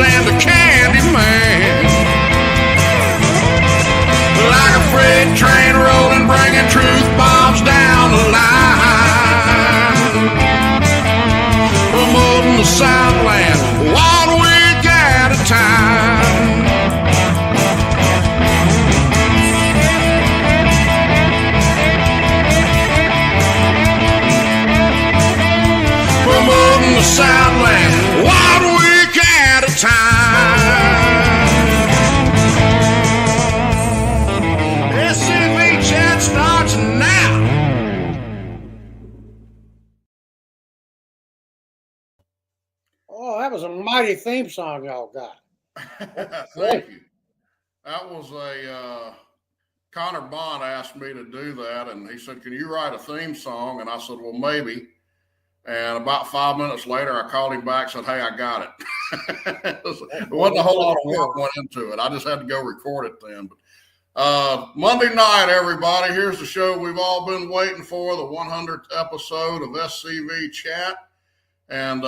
and the candy man. Like a freight train rolling, bringing truth bombs down the line. Promoting the Southland 1 week at a time. Promoting the Southland 1 week at a time. SCV Chat starts now. Oh, that was a mighty theme song y'all got. Thank you. That was a Connor Bond asked me to do that, and he said, "Can you write a theme song?" And I said, "Well, maybe." And about 5 minutes later, I called him back and said, "Hey, I got it." It wasn't a whole lot of work went into it. I just had to go record it then. But Monday night, everybody, here's the show we've all been waiting for, the 100th episode of SCV Chat. And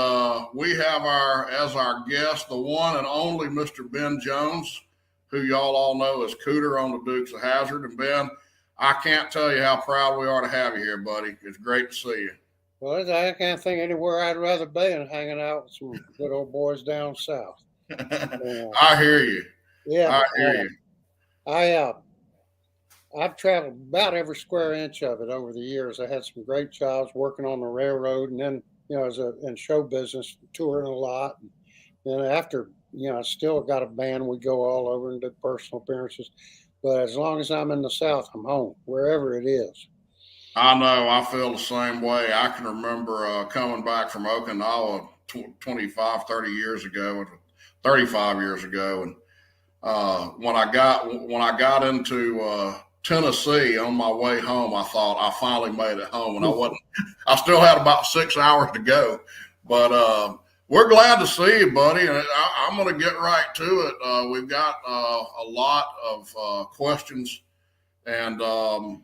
we have as our guest, the one and only Mr. Ben Jones, who y'all all know as Cooter on the Dukes of Hazzard. And Ben, I can't tell you how proud we are to have you here, buddy. It's great to see you. Well, I can't think anywhere I'd rather be than hanging out with some good old boys down south. I hear you. Yeah, I hear you. I've traveled about every square inch of it over the years. I had some great jobs working on the railroad, and then in show business, touring a lot. And after I still got a band. We go all over and do personal appearances. But as long as I'm in the South, I'm home, wherever it is. I know. I feel the same way. I can remember coming back from Okinawa 30 years ago, 35 years ago. And when I got into Tennessee on my way home, I thought I finally made it home. And I still had about 6 hours to go. But we're glad to see you, buddy. And I'm going to get right to it. We've got a lot of questions and a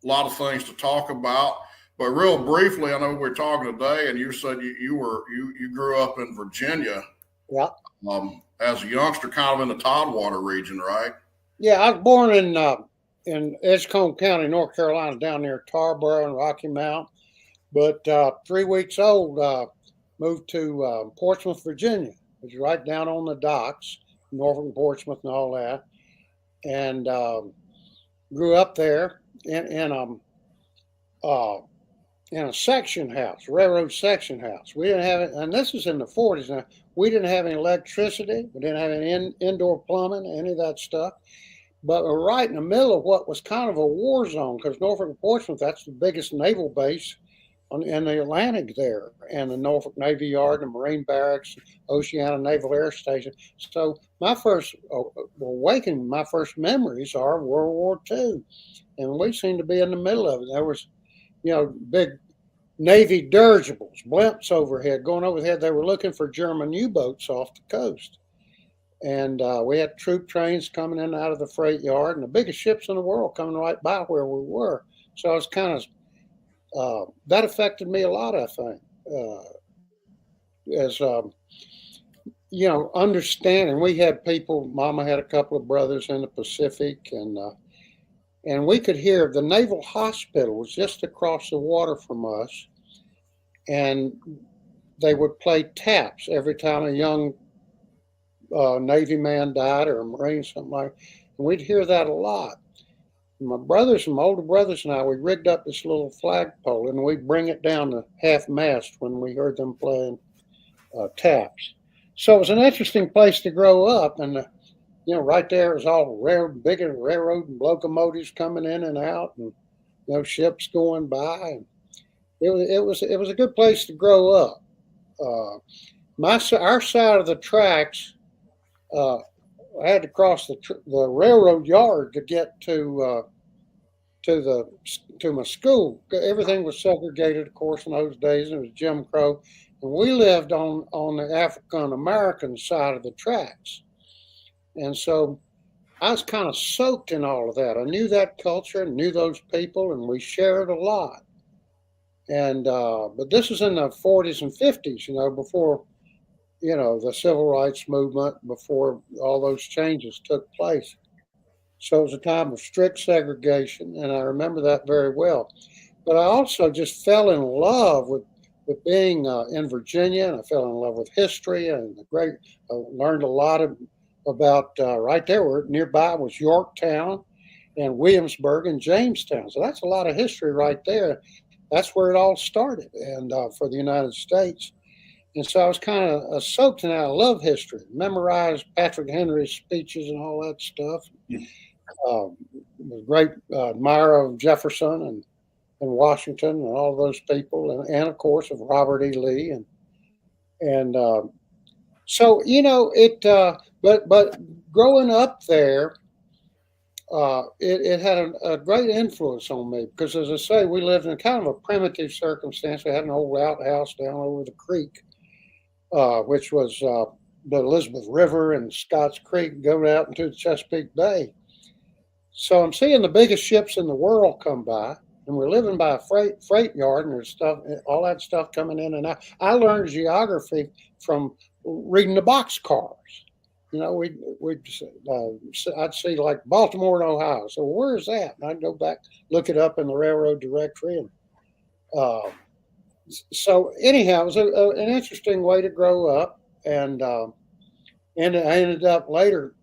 lot of things to talk about, but real briefly, I know we're talking today, and you said you grew up in Virginia. Yeah. As a youngster, kind of in the Tidewater region, right? Yeah, I was born in Edgecombe County, North Carolina, down near Tarboro and Rocky Mount. But 3 weeks old, moved to Portsmouth, Virginia, which is right down on the docks, Norfolk and Portsmouth and all that, and grew up there. In a section house, railroad section house. We didn't have it, and this was in the 40s. Now, we didn't have any electricity. We didn't have any indoor plumbing, any of that stuff. But we're right in the middle of what was kind of a war zone, because Norfolk and Portsmouth, that's the biggest naval base in the Atlantic there, and the Norfolk Navy Yard, the Marine Barracks, Oceana Naval Air Station. So my first memories are World War II. And we seemed to be in the middle of it. There was, big Navy dirigibles, blimps overhead, going overhead. They were looking for German U-boats off the coast. And we had troop trains coming in and out of the freight yard, and the biggest ships in the world coming right by where we were. So I was kind of, that affected me a lot, I think. Understanding. We had people, Mama had a couple of brothers in the Pacific, and we could hear the Naval Hospital was just across the water from us, and they would play taps every time a young Navy man died or a Marine, something like that. And we'd hear that a lot. And my older brothers and I, we rigged up this little flagpole, and we'd bring it down to half mast when we heard them playing taps. So it was an interesting place to grow up, and right there was all big railroad and locomotives coming in and out, and ships going by. And it was a good place to grow up. Our side of the tracks, I had to cross the railroad yard to get to my school. Everything was segregated, of course, in those days. It was Jim Crow, and we lived on the African American side of the tracks. And so I was kind of soaked in all of that. I knew that culture and knew those people, and we shared a lot. And but this was in the 40s and 50s, before the civil rights movement before all those changes took place. So it was a time of strict segregation, and I remember that very well. But I also just fell in love with being in Virginia, and I fell in love with history and the great. Learned a lot about right there. Where nearby was Yorktown, and Williamsburg and Jamestown. So that's a lot of history right there. That's where it all started, and for the United States. And so I was kind of soaked in it. I love history, memorized Patrick Henry's speeches and all that stuff. Was a great admirer of Jefferson and Washington and all those people, and of course of Robert E. Lee, and so it. But growing up there, it had a great influence on me because, as I say, we lived in kind of a primitive circumstance. We had an old outhouse down over the creek, which was the Elizabeth River and Scotts Creek, going out into the Chesapeake Bay. So I'm seeing the biggest ships in the world come by, and we're living by a freight yard, and there's stuff, all that stuff coming in and out. I learned geography from reading the boxcars. I'd see like Baltimore and Ohio. So where's that? And I'd go back, look it up in the railroad directory, and so anyhow, it was an interesting way to grow up, and I ended up later.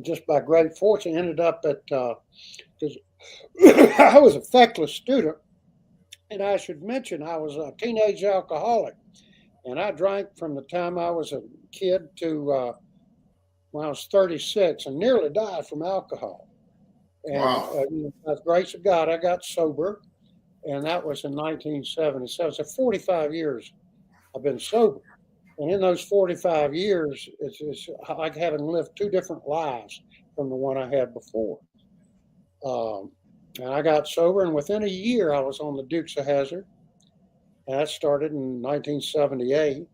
Just by great fortune, ended up at because I was a feckless student, and I should mention I was a teenage alcoholic, and I drank from the time I was a kid to when I was 36, and nearly died from alcohol. And Wow. by the grace of God, I got sober, and that was in 1977. So 45 years I've been sober. And in those 45 years, it's like having lived two different lives from the one I had before. And I got sober, and within a year, I was on the Dukes of Hazzard. And that started in 1978.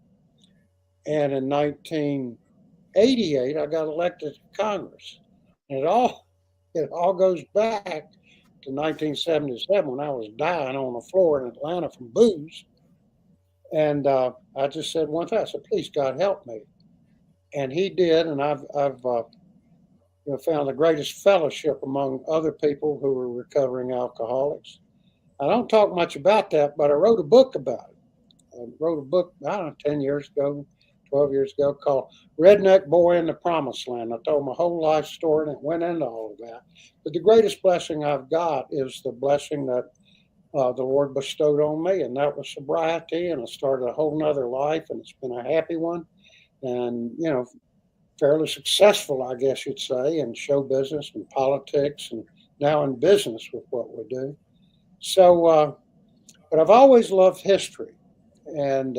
And in 1988, I got elected to Congress. And it all goes back to 1977 when I was dying on the floor in Atlanta from booze. And I just said one thing. I said, "Please, God, help me." And He did. And I've found the greatest fellowship among other people who are recovering alcoholics. I don't talk much about that, but I wrote a book about it. I wrote a book, I don't know, 10 years ago, 12 years ago, called Redneck Boy in the Promised Land. I told my whole life story, and it went into all of that. But the greatest blessing I've got is the blessing that the Lord bestowed on me, and that was sobriety. And I started a whole nother life, and it's been a happy one, and fairly successful, I guess you'd say, in show business and politics, and now in business with what we do. So, but I've always loved history, and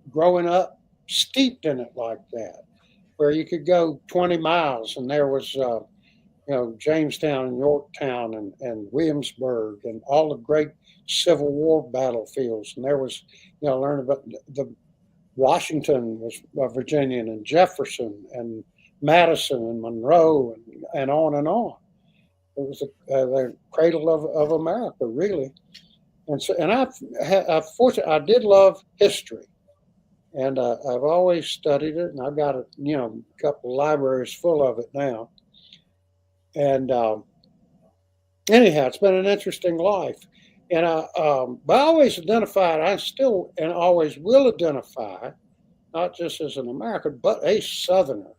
growing up steeped in it like that, where you could go 20 miles, and there was Jamestown and Yorktown and Williamsburg and all the great Civil War battlefields. And there was, learn about the Washington was Virginian, and Jefferson and Madison and Monroe and on and on. It was the cradle of America, really. And so, and I did love history, and I've always studied it, and I've got a couple of libraries full of it now. And anyhow, it's been an interesting life. And but I always identified, I still and always will identify, not just as an American, but a Southerner.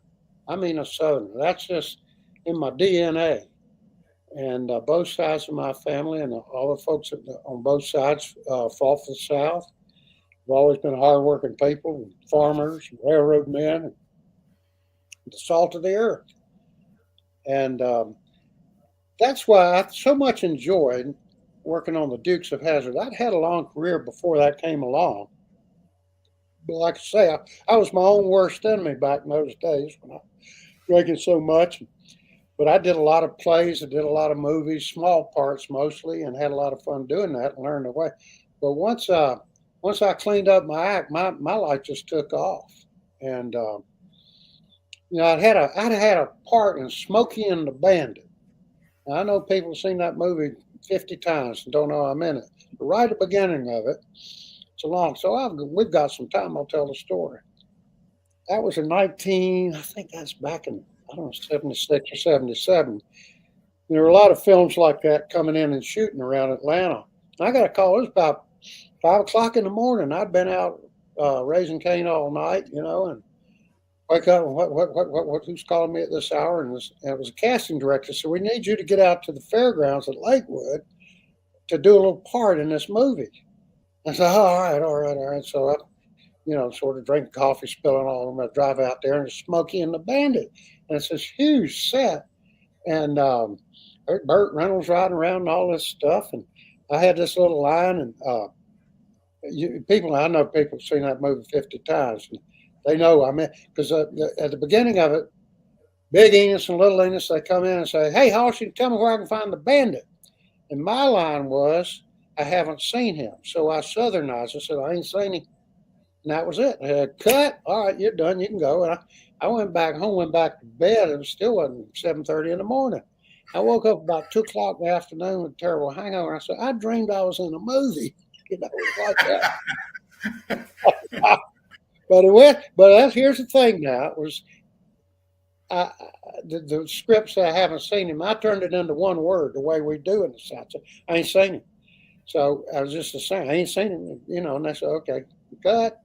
I mean, a Southerner. That's just in my DNA. And both sides of my family and all the folks on both sides fought for the South. We've always been hardworking people, farmers, railroad men, and the salt of the earth. And that's why I so much enjoyed working on the Dukes of Hazzard. I'd had a long career before that came along. But like I say, I was my own worst enemy back in those days when I was drinking so much. But I did a lot of plays, I did a lot of movies, small parts mostly, and had a lot of fun doing that and learned the way. But once I cleaned up my act, my life just took off. And I'd had a part in Smokey and the Bandit. Now, I know people have seen that movie 50 times and don't know I'm in it. But right at the beginning of it, it's a long. So we've got some time. I'll tell the story. that was in 19, I think that's back in, I don't know, 76 or 77. There were a lot of films like that coming in and shooting around Atlanta. I got a call. It was about 5 o'clock in the morning. I'd been out raising cane all night, and wake up and who's calling me at this hour? And it was a casting director. So we need you to get out to the fairgrounds at Lakewood to do a little part in this movie. I said, oh, all right. So I, sort of drink coffee, spilling all of them. I drive out there, and it's Smokey and the Bandit. And it's this huge set. And Burt Reynolds riding around and all this stuff. And I had this little line, and I know people have seen that movie 50 times. And they know, because at the beginning of it, Big Enos and Little Enos, they come in and say, hey, Hoss, you can tell me where I can find the bandit. And my line was, I haven't seen him. So I southernized. I said, I ain't seen him. And that was it. I had cut. All right, you're done. You can go. And I went back home, went back to bed. It still wasn't 7:30 in the morning. I woke up about 2 o'clock in the afternoon with a terrible hangover. I said, I dreamed I was in a movie. Like that. But here's the thing now. It was the scripts I haven't seen him. I turned it into one word the way we do in the South. So I ain't seen him. So I was just the same. I ain't seen him, and I said, okay, cut.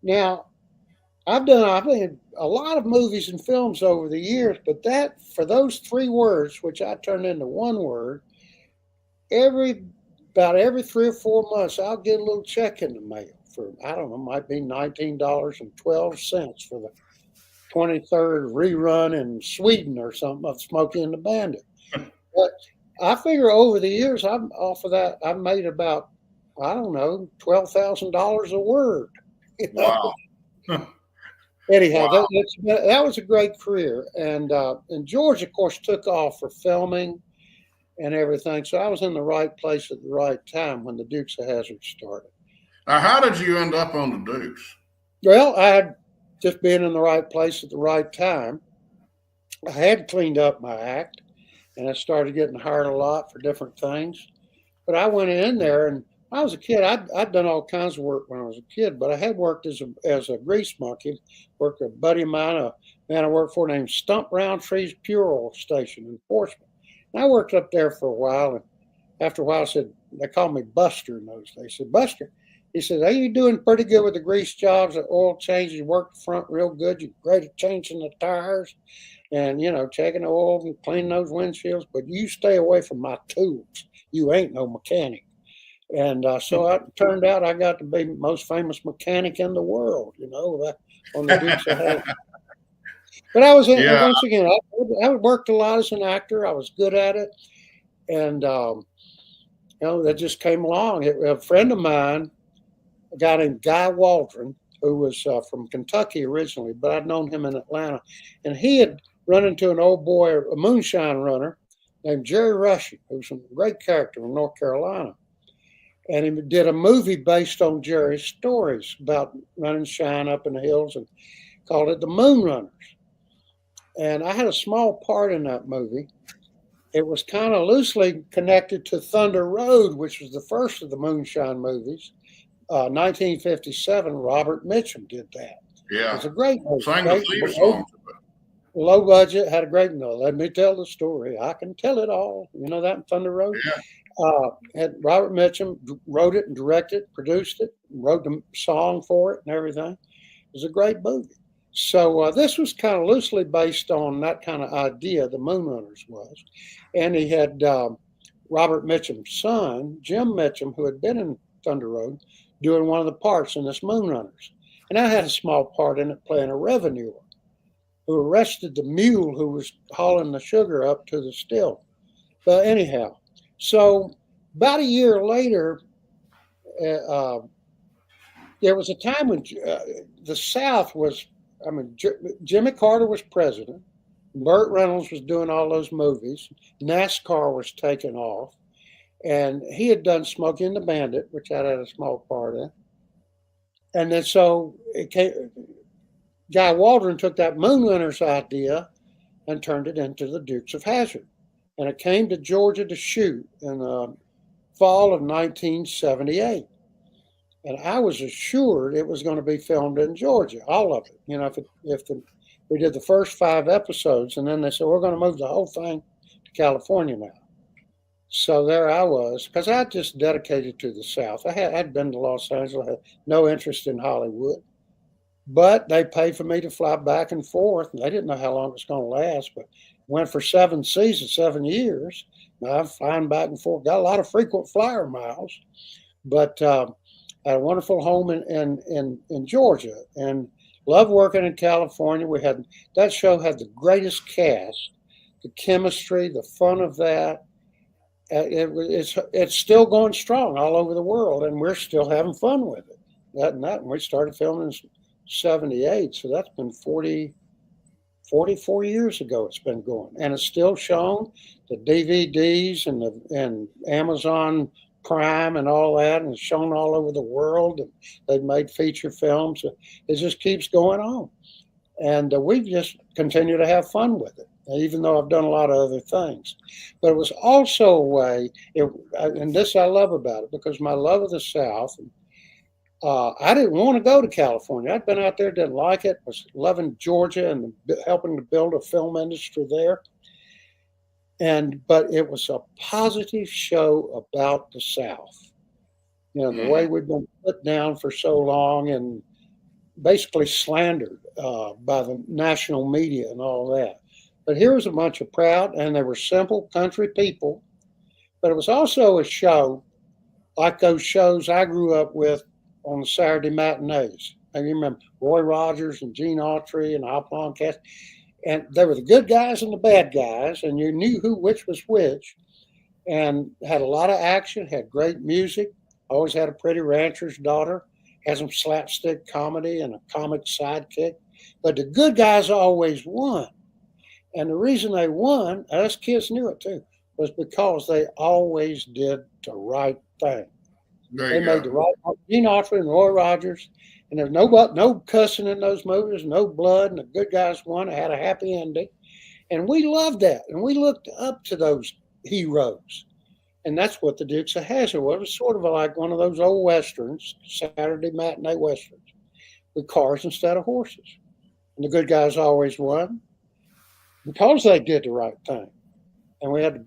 Now, I've made a lot of movies and films over the years, but for those 3 words, which I turned into one word, about every 3 or 4 months, I'll get a little check in the mail for, I don't know, might be $19.12 for the 23rd rerun in Sweden or something of Smokey and the Bandit. But I figure over the years, off of that, I've made about, I don't know, $12,000 a word. Wow. Anyhow, Wow. that was a great career. And George, of course, took off for filming and everything. So I was in the right place at the right time when the Dukes of Hazzard started. Now, how did you end up on the Dukes? Well, I had just been in the right place at the right time. I had cleaned up my act, and I started getting hired a lot for different things. But I went in there, and when I was a kid, I'd done all kinds of work when I was a kid, but I had worked as a grease monkey. Worked with a buddy of mine, a man I worked for named Stump Roundtree's Pure Oil Station in Portsmouth. And I worked up there for a while, and after a while, they called me Buster in those days. They said, Buster, he said, are you doing pretty good with the grease jobs, the oil changes? You work the front real good. You're great at changing the tires and, checking the oil and cleaning those windshields, but you stay away from my tools. You ain't no mechanic. And so it turned out I got to be the most famous mechanic in the world, on the Dukes of Hazzard. But I was, once again, I worked a lot as an actor. I was good at it. And, that just came along. A friend of mine, a guy named Guy Waldron, who was from Kentucky originally, but I'd known him in Atlanta. And he had run into an old boy, a moonshine runner named Jerry Rushing, who was a great character from North Carolina. And he did a movie based on Jerry's stories about running shine up in the hills and called it The Moon Runners. And I had a small part in that movie. It was kind of loosely connected to Thunder Road, which was the first of the Moonshine movies. 1957, Robert Mitchum did that. Yeah. It's a great movie. Sang the theme song. Low budget, had a great note. Let me tell the story. I can tell it all. You know that in Thunder Road? Yeah. Had Robert Mitchum wrote it and directed, produced it, wrote the song for it and everything. It was a great movie. So this was kind of loosely based on that kind of idea, the Moonrunners was. And he had Robert Mitchum's son, Jim Mitchum, who had been in Thunder Road, doing one of the parts in this Moonrunners. And I had a small part in it playing a revenuer who arrested the mule who was hauling the sugar up to the still. But anyhow, so about a year later, there was a time when the South was, Jimmy Carter was president. Burt Reynolds was doing all those movies. NASCAR was taking off. And he had done Smokey and the Bandit, which I had a small part in. And then so Guy Waldron took that Moonrunners idea and turned it into the Dukes of Hazzard. And it came to Georgia to shoot in the fall of 1978. And I was assured it was going to be filmed in Georgia, all of it. We did the first 5 episodes, and then they said, we're going to move the whole thing to California now. So there I was, because I just dedicated to the South. I'd been to Los Angeles, had no interest in Hollywood. But they paid for me to fly back and forth. And they didn't know how long it was going to last, but went for 7 seasons, 7 years. I'm flying back and forth. Got a lot of frequent flyer miles, but had a wonderful home in Georgia and loved working in California. That show had the greatest cast, the chemistry, the fun of that. It's still going strong all over the world, and we're still having fun with it. And we started filming in 78, so that's been 44 years ago it's been going, and it's still shown. The DVDs and Amazon Prime and all that, and it's shown all over the world, and they've made feature films. It just keeps going on, and we just continue to have fun with it, even though I've done a lot of other things. But it was also a way, and this I love about it, because my love of the South, I didn't want to go to California. I'd been out there, didn't like it, was loving Georgia and helping to build a film industry there. But it was a positive show about the South. The way we've been put down for so long and basically slandered by the national media and all that. But here was a bunch of proud, and they were simple country people. But it was also a show like those shows I grew up with on the Saturday matinees. I remember Roy Rogers and Gene Autry and Hopalong cast. And they were the good guys and the bad guys, and you knew which was which, and had a lot of action, had great music, always had a pretty rancher's daughter, had some slapstick comedy and a comic sidekick. But the good guys always won. And the reason they won, us kids knew it too, was because they always did the right thing. They made the right one. Gene Autry and Roy Rogers, and there's no cussing in those movies, no blood, and the good guys won. It had a happy ending, and we loved that, and we looked up to those heroes, and that's what the Dukes of Hazzard was. It was sort of like one of those old westerns, Saturday matinee westerns, with cars instead of horses, and the good guys always won because they did the right thing. And we had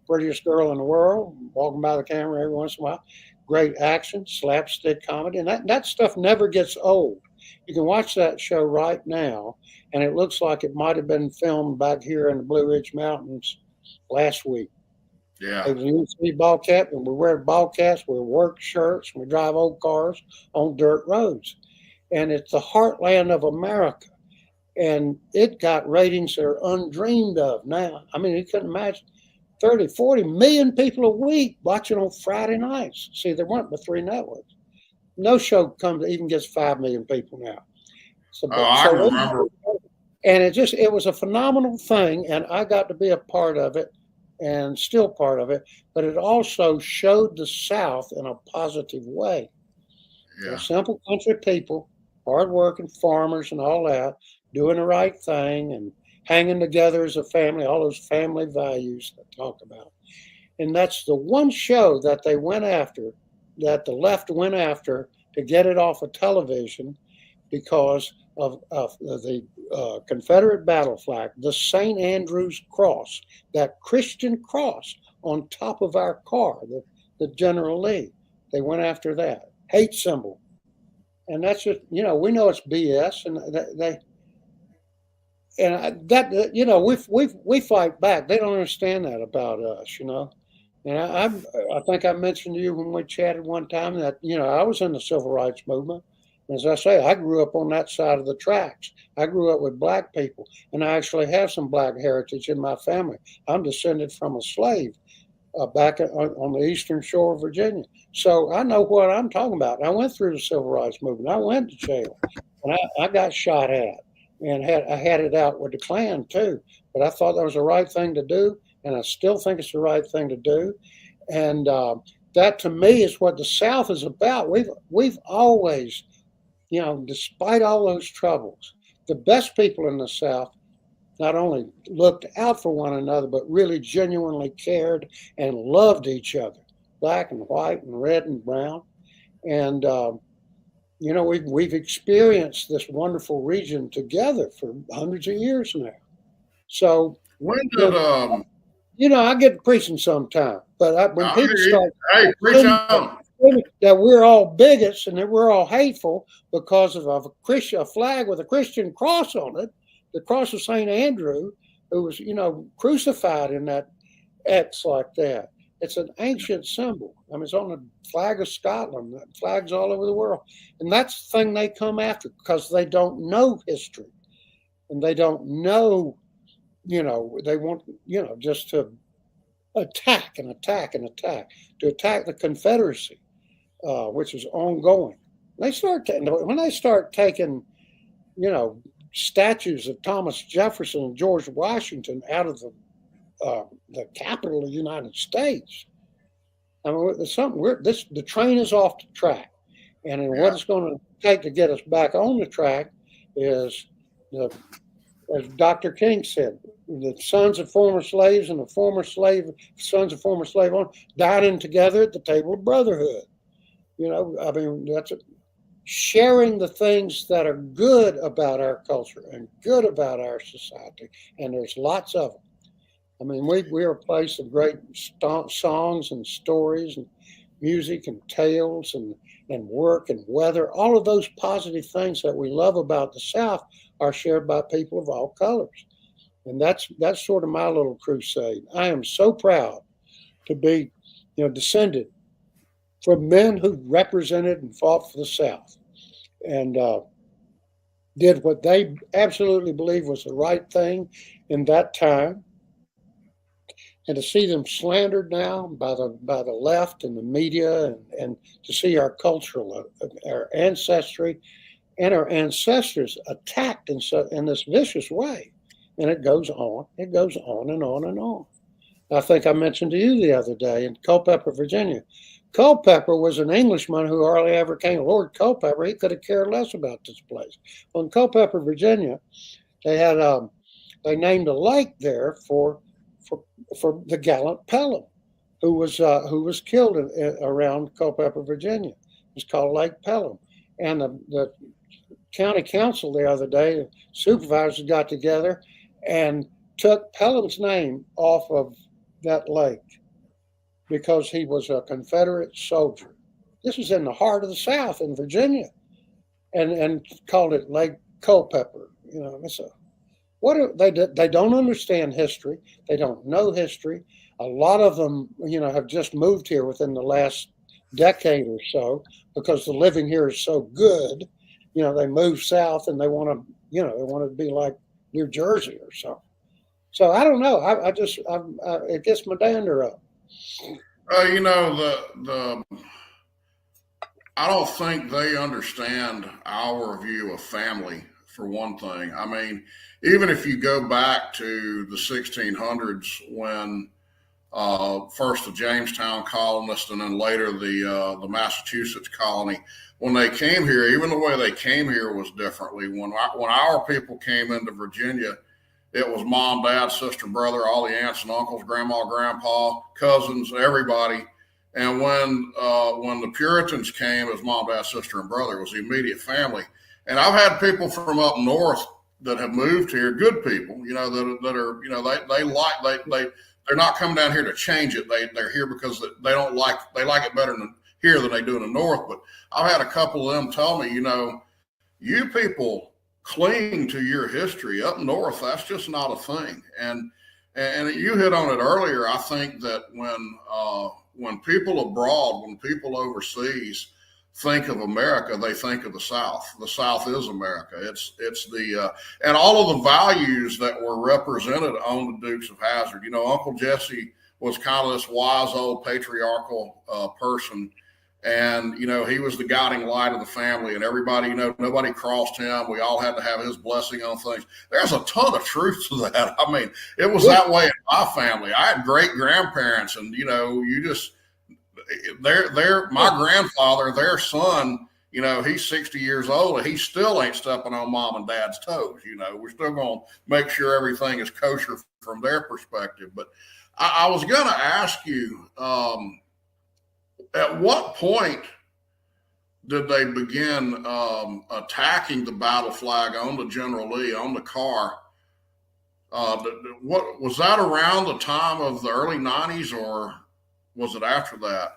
prettiest girl in the world walking by the camera every once in a while. Great action, slapstick comedy, and that stuff never gets old. You can watch that show right now, and it looks like it might have been filmed back here in the Blue Ridge Mountains last week. Yeah. It was a UC ball cap, and we wear ball caps, we work shirts, and we drive old cars on dirt roads. And it's the heartland of America. And it got ratings that are undreamed of now. I mean, you couldn't imagine 30, 40 million people a week watching on Friday nights. See, there weren't but 3 networks. No show even gets 5 million people now. I can remember. And it was a phenomenal thing, and I got to be a part of it and still part of it. But it also showed the South in a positive way. Yeah. Simple country people, hardworking farmers and all that, doing the right thing and hanging together as a family, all those family values that I talk about. And that's the one show that they went after, that the left went after to get it off of television because of the Confederate battle flag, the St. Andrew's cross, that Christian cross on top of our car, the General Lee. They went after that hate symbol. And that's just, we know it's BS, and we fight back. They don't understand that about us, And I think I mentioned to you when we chatted one time that, I was in the civil rights movement. As I say, I grew up on that side of the tracks. I grew up with black people, and I actually have some black heritage in my family. I'm descended from a slave back on the eastern shore of Virginia. So I know what I'm talking about. I went through the civil rights movement. I went to jail, and I got shot at. And I had it out with the Klan too. But I thought that was the right thing to do, and I still think it's the right thing to do. And that to me is what the South is about. We've always, despite all those troubles, the best people in the South not only looked out for one another, but really genuinely cared and loved each other, black and white and red and brown. And we've experienced this wonderful region together for hundreds of years now. So when did I get preaching sometime, but when I people hear you. start Hey, preach on. that we're all bigots and that we're all hateful because of a flag with a Christian cross on it, the cross of St. Andrew, who was, crucified in that X like that. It's an ancient symbol. I mean, it's on the flag of Scotland, flags all over the world. And that's the thing they come after because they don't know history and they don't know, they want, just to attack and attack and attack, to attack the Confederacy, which is ongoing. When they start taking, statues of Thomas Jefferson and George Washington out of the capital of the United States, I mean, there's something weird. The train is off the track, and what it's going to take to get us back on the track is, as Dr. King said, the sons of former slaves and the sons of former slave owners dining together at the table of brotherhood. I mean, that's sharing the things that are good about our culture and good about our society, and there's lots of them. I mean, we're a place of great songs and stories and music and tales and work and weather. All of those positive things that we love about the South are shared by people of all colors. And that's sort of my little crusade. I am so proud to be, descended from men who represented and fought for the South and did what they absolutely believed was the right thing in that time. And to see them slandered now by the left and the media, and to see our cultural, our ancestry, and our ancestors attacked in this vicious way, and it goes on and on and on. I think I mentioned to you the other day in Culpeper, Virginia. Culpeper was an Englishman who hardly ever came. Lord Culpeper, he could have cared less about this place. Well, in Culpeper, Virginia, they named a lake there for the gallant Pelham, who was killed around Culpeper, Virginia. It's called Lake Pelham, and the county council the other day, supervisors got together and took Pelham's name off of that lake because he was a Confederate soldier. This is in the heart of the South in Virginia, and called it Lake Culpeper. They don't understand history. They don't know history. A lot of them, have just moved here within the last decade or so because the living here is so good. They move south and they want to be like New Jersey or something. So I don't know. It gets my dander up. I don't think they understand our view of family, for one thing. I mean, even if you go back to the 1600s when first the Jamestown colonists and then later the Massachusetts colony, when they came here, even the way they came here was differently. When our people came into Virginia, it was mom, dad, sister, brother, all the aunts and uncles, grandma, grandpa, cousins, everybody. And when the Puritans came, it was mom, dad, sister, and brother. It was the immediate family. And I've had people from up north that have moved here, good people, that are, they're not coming down here to change it. They're here because they like it better here than they do in the north. But I've had a couple of them tell me, you people cling to your history up north. That's just not a thing. And you hit on it earlier. I think that when people abroad, when people overseas think of America, they think of the South. The South is America. It's and all of the values that were represented on the Dukes of Hazzard. Uncle Jesse was kind of this wise old patriarchal person. And, he was the guiding light of the family, and everybody, nobody crossed him. We all had to have his blessing on things. There's a ton of truth to that. I mean, it was that way in my family. I had great grandparents, and, my grandfather, their son, he's 60 years old and he still ain't stepping on mom and dad's toes. We're still going to make sure everything is kosher from their perspective. But I was going to ask you, at what point did they begin attacking the battle flag on the General Lee on the car? What was that around the time of the early 90s, or was it after that?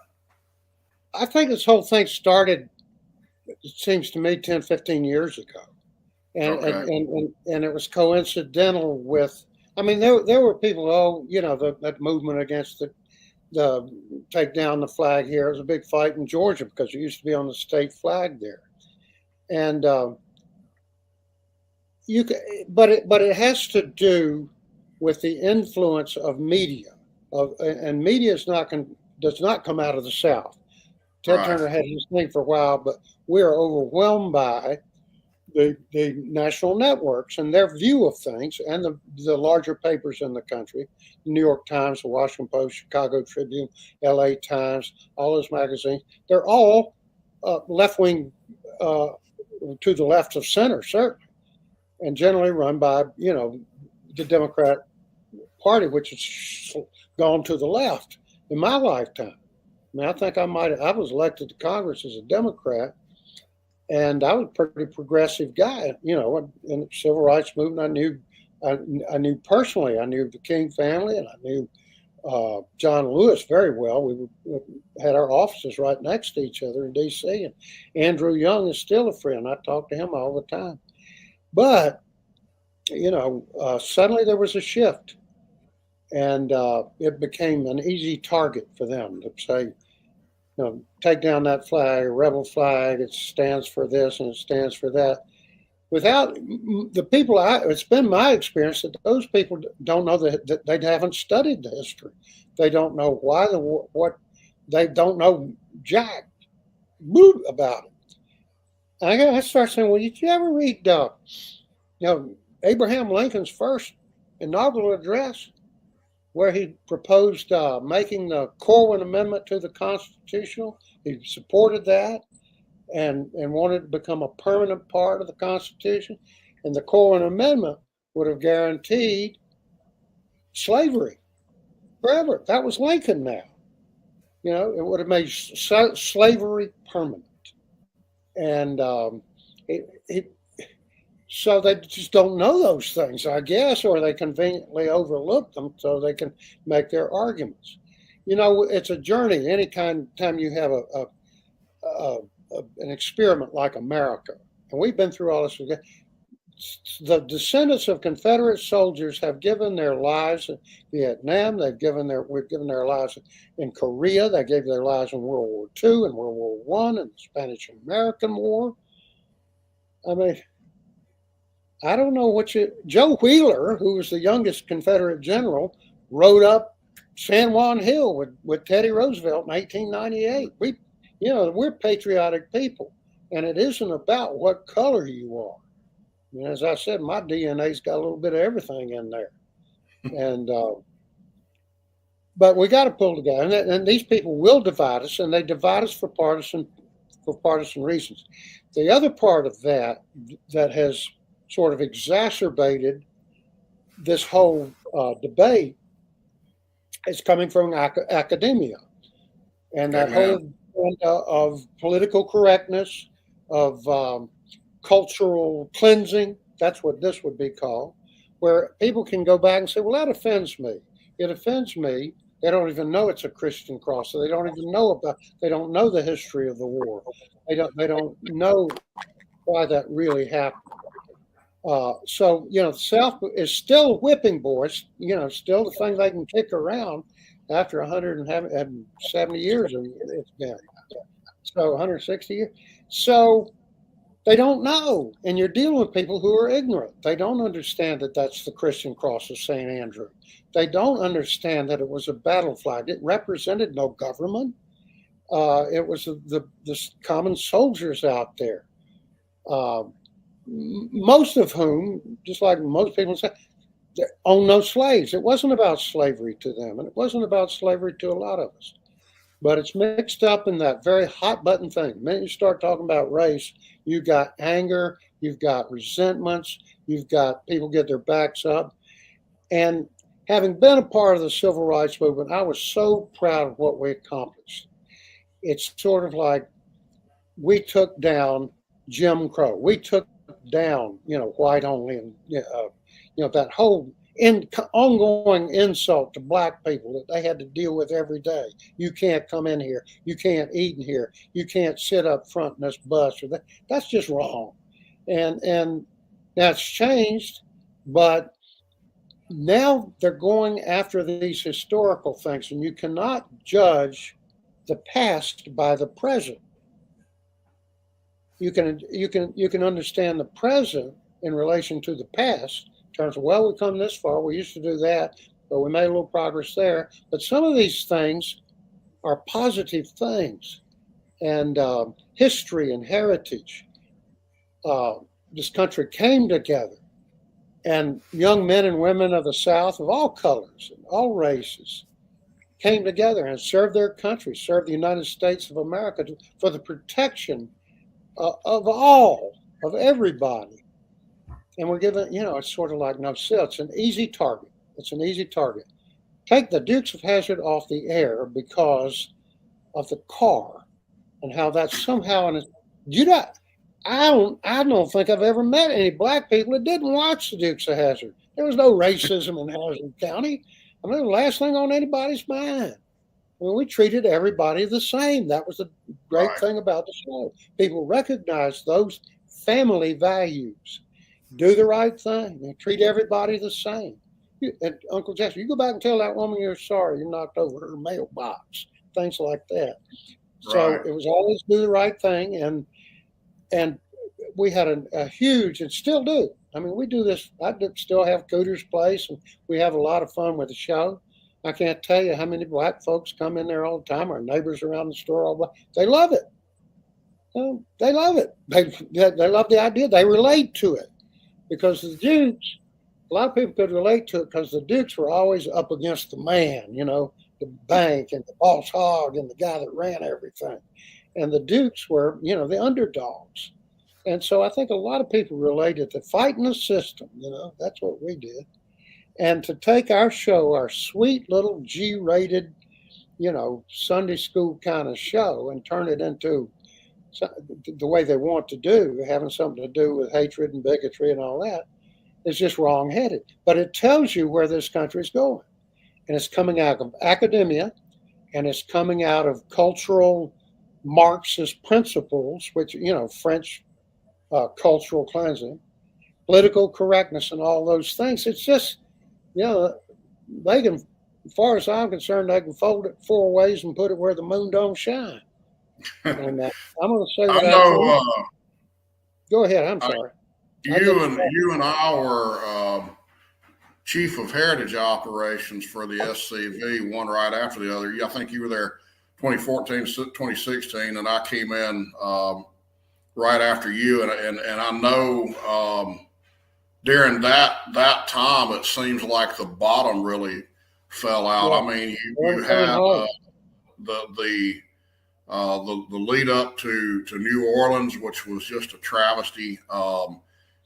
I think this whole thing started, it seems to me, 10, 15 years ago. And, Okay. and it was coincidental with, I mean, there were people, that movement against the take down the flag here. It was a big fight in Georgia because it used to be on the state flag there. And but it has to do with the influence of media, and media does not come out of the South. Ted Right. Turner had his thing for a while, but we are overwhelmed by the national networks and their view of things, and the larger papers in the country, the New York Times, the Washington Post, Chicago Tribune, LA Times, all those magazines, they're all left wing, to the left of center, certainly, and generally run by, the Democrat Party, which has gone to the left in my lifetime. I mean, I think I was elected to Congress as a Democrat, and I was a pretty progressive guy, in the civil rights movement. I knew personally, I knew the King family, and I knew John Lewis very well. We had our offices right next to each other in D.C., and Andrew Young is still a friend. I talk to him all the time. But, suddenly there was a shift, and it became an easy target for them to say, take down that flag, rebel flag. It stands for this and it stands for that. Without the people, it's been my experience that those people don't know that they haven't studied the history. They don't know why what they don't know jack boot about it. I start saying, well, did you ever read, Abraham Lincoln's first inaugural address, where he proposed making the Corwin Amendment to the Constitution? He supported that and wanted to become a permanent part of the Constitution. And the Corwin Amendment would have guaranteed slavery forever. That was Lincoln now. It would have made slavery permanent. And so they just don't know those things, I guess, or they conveniently overlook them so they can make their arguments. It's a journey. Anytime you have an experiment like America, and we've been through all this. The descendants of Confederate soldiers have given their lives in Vietnam. We've given their lives in Korea. They gave their lives in World War II and World War I and the Spanish-American War. I mean, I don't know Joe Wheeler, who was the youngest Confederate general, rode up San Juan Hill with Teddy Roosevelt in 1898. We're patriotic people, and it isn't about what color you are. As I said, my DNA's got a little bit of everything in there, and but we got to pull together. And these people will divide us, and they divide us for partisan reasons. The other part of that has sort of exacerbated this whole debate is coming from academia, and that whole of political correctness, of cultural cleansing. That's what this would be called, where people can go back and say, well, that offends me. It offends me. They don't even know it's a Christian cross. So they don't know the history of the war. They don't know why that really happened. So the South is still whipping boys, still the thing they can kick around after 170 years it's been. So 160 years. So they don't know. And you're dealing with people who are ignorant. They don't understand that that's the Christian cross of St. Andrew. They don't understand that it was a battle flag. It represented no government. It was the common soldiers out there. Most of whom, just like most people say, own no slaves. It wasn't about slavery to them, and it wasn't about slavery to a lot of us. But it's mixed up in that very hot button thing. The minute you start talking about race, you've got anger, you've got resentments, you've got people get their backs up. And having been a part of the civil rights movement, I was so proud of what we accomplished. It's sort of like we took down Jim Crow. We took down, white only, and that whole ongoing insult to black people that they had to deal with every day. You can't come in here. You can't eat in here. You can't sit up front in this bus. Or that's just wrong. And that's changed, but now they're going after these historical things, and you cannot judge the past by the present. You can understand the present in relation to the past in terms of, well, we've come this far, we used to do that, but we made a little progress there. But some of these things are positive things, and history and heritage. This country came together, and young men and women of the South of all colors and all races came together and served their country, served the United States of America for the protection of everybody. And we're given, it's sort of like it's an easy target. It's an easy target. Take the Dukes of Hazzard off the air because of the car and how that's somehow I don't think I've ever met any black people that didn't watch the Dukes of Hazzard. There was no racism in Hazzard County. I mean, the last thing on anybody's mind. We treated everybody the same. That was the great thing about the show. People recognize those family values. Do the right thing and treat everybody the same. And Uncle Jesse, you go back and tell that woman you're sorry you knocked over her mailbox, things like that. So it was always do the right thing, and we had a huge, and still do. I mean, we do this. I still have Cooter's Place, and we have a lot of fun with the show. I can't tell you how many black folks come in there all the time. Our neighbors around the store, they love it. They love it. They love the idea. They relate to it because the Dukes. A lot of people could relate to it because the Dukes were always up against the man, the bank and the boss hog and the guy that ran everything. And the Dukes were, the underdogs. And so I think a lot of people related to fighting the system, that's what we did. And to take our show, our sweet little G-rated, Sunday school kind of show and turn it into the way they want to do, having something to do with hatred and bigotry and all that, is just wrong-headed. But it tells you where this country is going. And it's coming out of academia, and it's coming out of cultural Marxist principles, which, French cultural cleansing, political correctness, and all those things. It's just, they can, as far as I'm concerned, they can fold it 4 ways and put it where the moon don't shine. And I'm going to say that. Go ahead. I'm sorry. You and I were chief of heritage operations for the SCV, one right after the other. I think you were there 2014, 2016, and I came in right after you. And I know during that time, it seems like the bottom really fell out. Yeah. I mean, you had the lead up to New Orleans, which was just a travesty.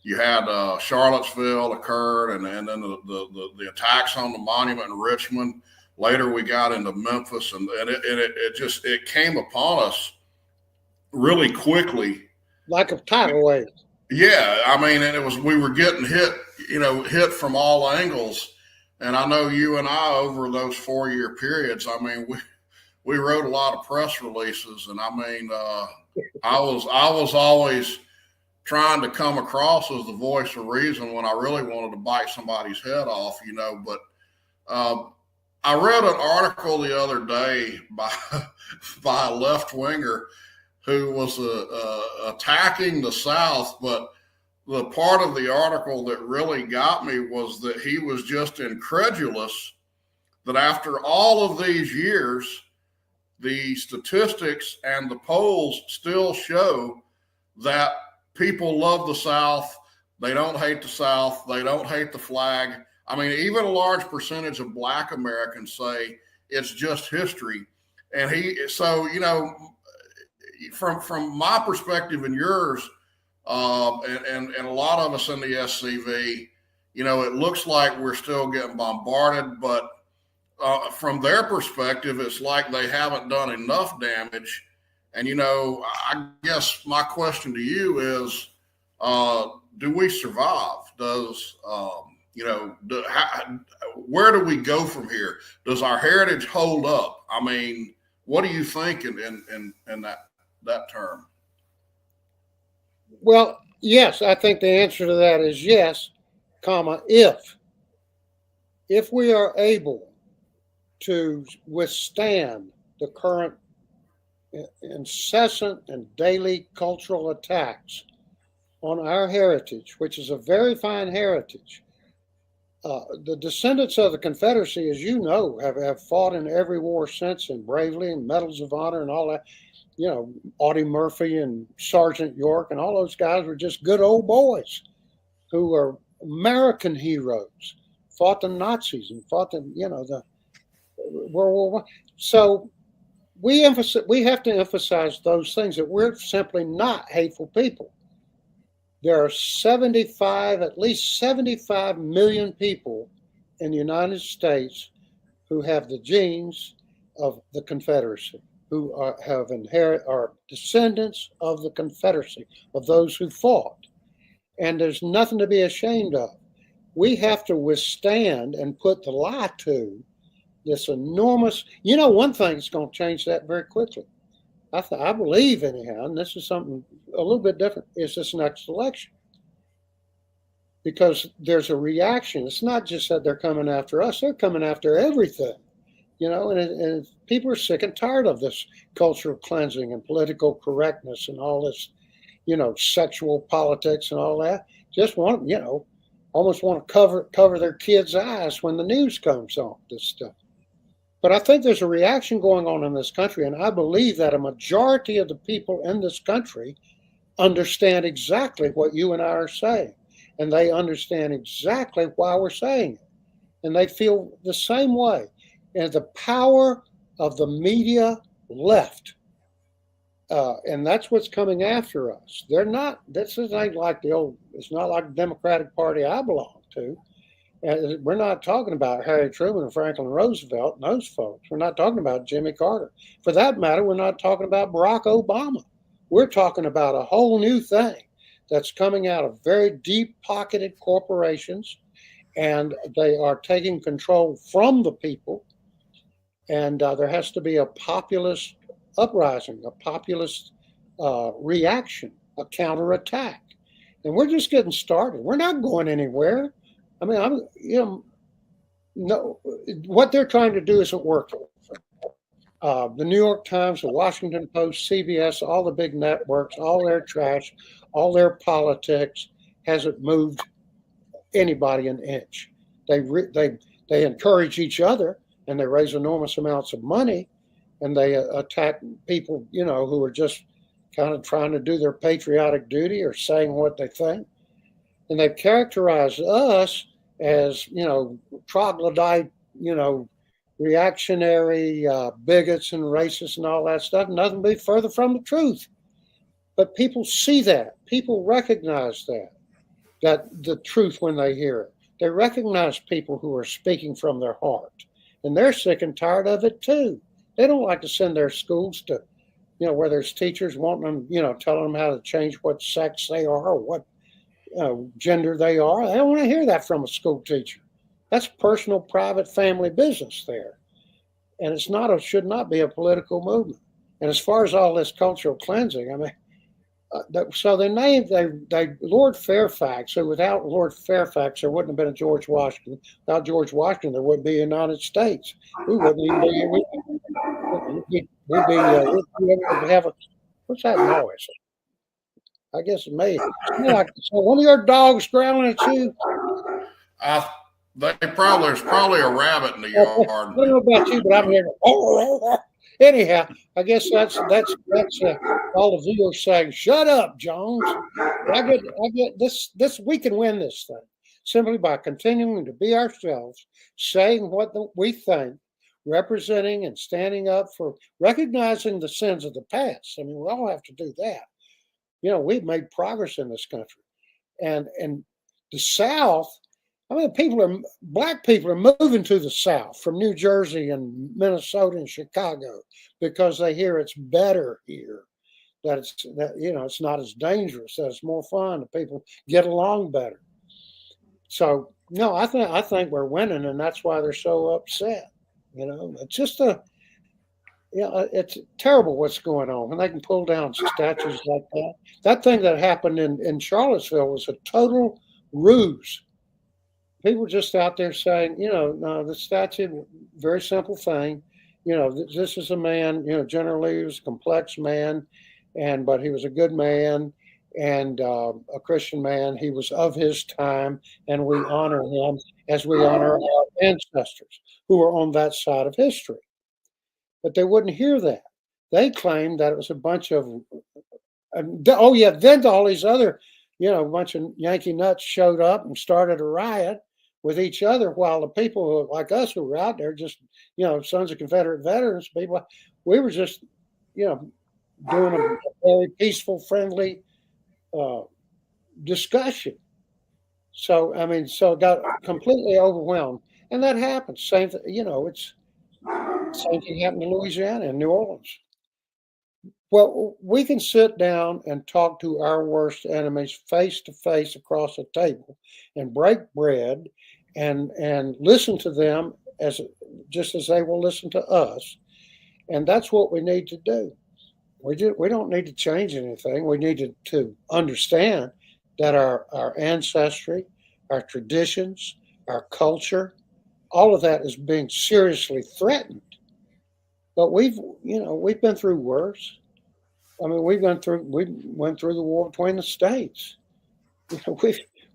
You had Charlottesville occurred, and then the attacks on the monument in Richmond. Later, we got into Memphis, and it came upon us really quickly, like a tidal wave. Yeah, I mean, and we were getting hit from all angles. And I know you and I, over those 4-year periods, I mean, we wrote a lot of press releases, and I mean, I was always trying to come across as the voice of reason when I really wanted to bite somebody's head off, But I read an article the other day by a left winger who was attacking the South, but the part of the article that really got me was that he was just incredulous that after all of these years, the statistics and the polls still show that people love the South. They don't hate the South. They don't hate the flag. I mean, even a large percentage of Black Americans say it's just history. And from my perspective and yours, and a lot of us in the SCV, it looks like we're still getting bombarded, but from their perspective, it's like they haven't done enough damage. And, I guess my question to you is, do we survive? Does, where do we go from here? Does our heritage hold up? I mean, what do you think in that term? Well, yes, I think the answer to that is yes, comma, if we are able to withstand the current incessant and daily cultural attacks on our heritage, which is a very fine heritage. The descendants of the Confederacy, as you know, have fought in every war since, and bravely, and medals of honor and all that. Audie Murphy and Sergeant York and all those guys were just good old boys who are American heroes, fought the Nazis and fought the World War I. So we have to emphasize those things, that we're simply not hateful people. There are at least 75 million people in the United States who have the genes of the Confederacy, who are descendants of the Confederacy, of those who fought. And there's nothing to be ashamed of. We have to withstand and put the lie to this enormous, one thing that's going to change that very quickly. I believe, anyhow, and this is something a little bit different, is this next election. Because there's a reaction. It's not just that they're coming after us, they're coming after everything. And people are sick and tired of this cultural cleansing and political correctness and all this, sexual politics and all that. Just want, almost want to cover their kids' eyes when the news comes on, this stuff. But I think there's a reaction going on in this country, and I believe that a majority of the people in this country understand exactly what you and I are saying, and they understand exactly why we're saying it, and they feel the same way. And the power of the media left, and that's what's coming after us. They're not. This ain't like it's not like the Democratic Party I belong to. We're not talking about Harry Truman and Franklin Roosevelt and those folks. We're not talking about Jimmy Carter. For that matter, we're not talking about Barack Obama. We're talking about a whole new thing that's coming out of very deep-pocketed corporations, and they are taking control from the people. And there has to be a populist uprising, a populist reaction, a counterattack. And we're just getting started. We're not going anywhere. I mean, no, what they're trying to do isn't working. The New York Times, the Washington Post, CBS, all the big networks, all their trash, all their politics hasn't moved anybody an inch. They encourage each other, and they raise enormous amounts of money, and they attack people, who are just kind of trying to do their patriotic duty or saying what they think. And they've characterized us as, troglodyte, reactionary bigots and racists and all that stuff. Nothing be further from the truth. But people see that. People recognize that the truth when they hear it. They recognize people who are speaking from their heart. And they're sick and tired of it too. They don't like to send their schools to, where there's teachers wanting them, telling them how to change what sex they are or what gender they are. They don't want to hear that from a school teacher. That's personal, private, family business there. And should not be a political movement. And as far as all this cultural cleansing, I mean, so they named Lord Fairfax. So without Lord Fairfax, there wouldn't have been a George Washington. Without George Washington, there wouldn't be a United States. We wouldn't even be. We'd have a. What's that noise? I guess it may. Like, so one of your dogs growling at you. There's probably a rabbit in the yard. I don't know about you, but I'm hearing. Anyhow, I guess that's all the viewers saying, "Shut up, Jones." I get this. We can win this thing simply by continuing to be ourselves, saying what we think, representing and standing up for, recognizing the sins of the past. I mean, we all have to do that. We've made progress in this country, and the South. I mean, black people are moving to the South from New Jersey and Minnesota and Chicago because they hear it's better here. that it's not as dangerous, that it's more fun, that people get along better. So no, I think we're winning, and that's why they're so upset. It's just it's terrible what's going on, and they can pull down statues like that. That thing that happened in Charlottesville was a total ruse. People just out there saying, no, the statue, very simple thing. This is a man. Generally he was a complex man, but he was a good man and a Christian man. He was of his time, and we honor him as we honor our ancestors who were on that side of history. But they wouldn't hear that. They claimed that it was a bunch of, then all these other, bunch of Yankee nuts showed up and started a riot with each other, while the people like us who were out there, just, sons of Confederate veterans, people, we were just, doing a very peaceful, friendly discussion. So, so it got completely overwhelmed. And that happens. Same thing, same thing happened in Louisiana and New Orleans. Well, we can sit down and talk to our worst enemies face to face across a table and break bread and listen to them just as they will listen to us. And that's what we need to do. We don't need to change anything. We need to understand that our ancestry, our traditions, our culture, all of that is being seriously threatened. But we've been through worse. We went through the war between the states.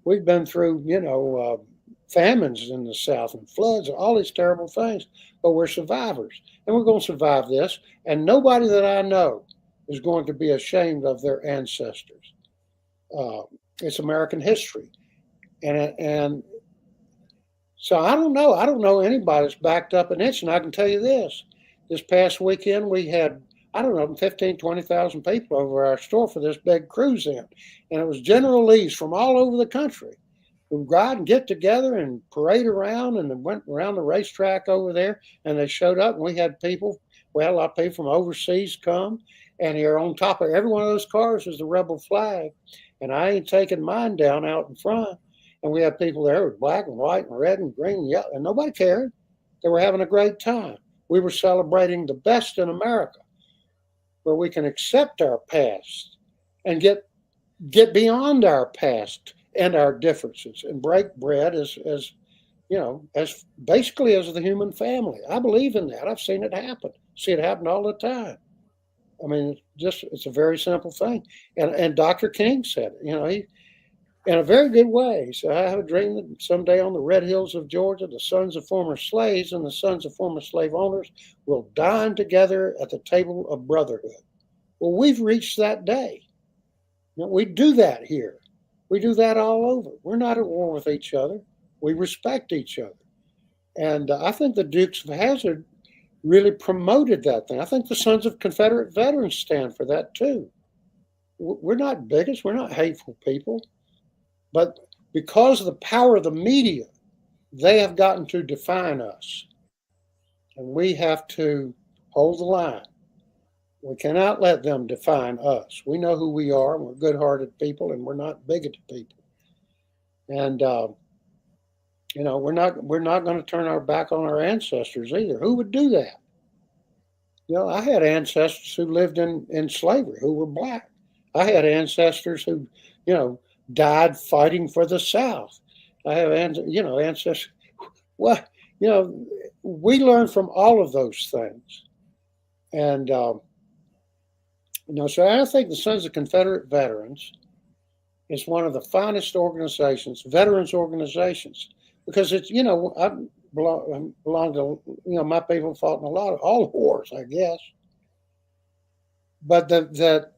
We've been through famines in the South and floods and all these terrible things. But we're survivors, and we're going to survive this. And nobody that I know is going to be ashamed of their ancestors. It's American history, and so I don't know. I don't know anybody that's backed up an inch. And I can tell you this: this past weekend we had, 20,000 people over our store for this big cruise in. And it was General Lee's from all over the country who ride and get together and parade around, and then went around the racetrack over there, and they showed up, and we had a lot of people from overseas come, and here on top of every one of those cars is the rebel flag. And I ain't taking mine down out in front. And we had people there with black and white and red and green and yellow, and nobody cared. They were having a great time. We were celebrating the best in America, where we can accept our past and get beyond our past and our differences and break bread as basically as the human family. I believe in that. I've seen it happen. See it happen all the time. It's a very simple thing. And Dr. King said it, he, in a very good way. So I have a dream that someday on the red hills of Georgia, the sons of former slaves and the sons of former slave owners will dine together at the table of brotherhood. Well, we've reached that day. We do that here. We do that all over. We're not at war with each other. We respect each other. And I think the Dukes of Hazzard really promoted that thing. I think the Sons of Confederate Veterans stand for that too. We're not bigots. We're not hateful people. But because of the power of the media, they have gotten to define us. And we have to hold the line. We cannot let them define us. We know who we are, and we're good-hearted people, and we're not bigoted people. And we're not going to turn our back on our ancestors either. Who would do that? I had ancestors who lived in slavery who were black. I had ancestors who, died fighting for the South. I have ancestors. Well, we learn from all of those things, and so I think the Sons of Confederate Veterans is one of the finest organizations, veterans organizations, because it's I belong to my people fought in all wars, I guess, but that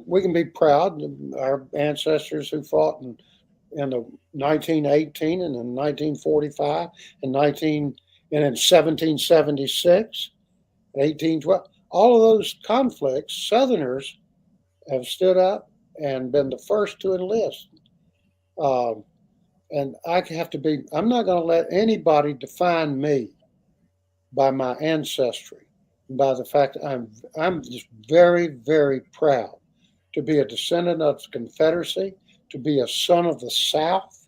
we can be proud of our ancestors who fought in the 1918 and in 1945 and in 1776, 1812. All of those conflicts, Southerners have stood up and been the first to enlist. And I'm not going to let anybody define me by my ancestry. by the fact that I'm just very, very proud to be a descendant of the Confederacy, to be a son of the South,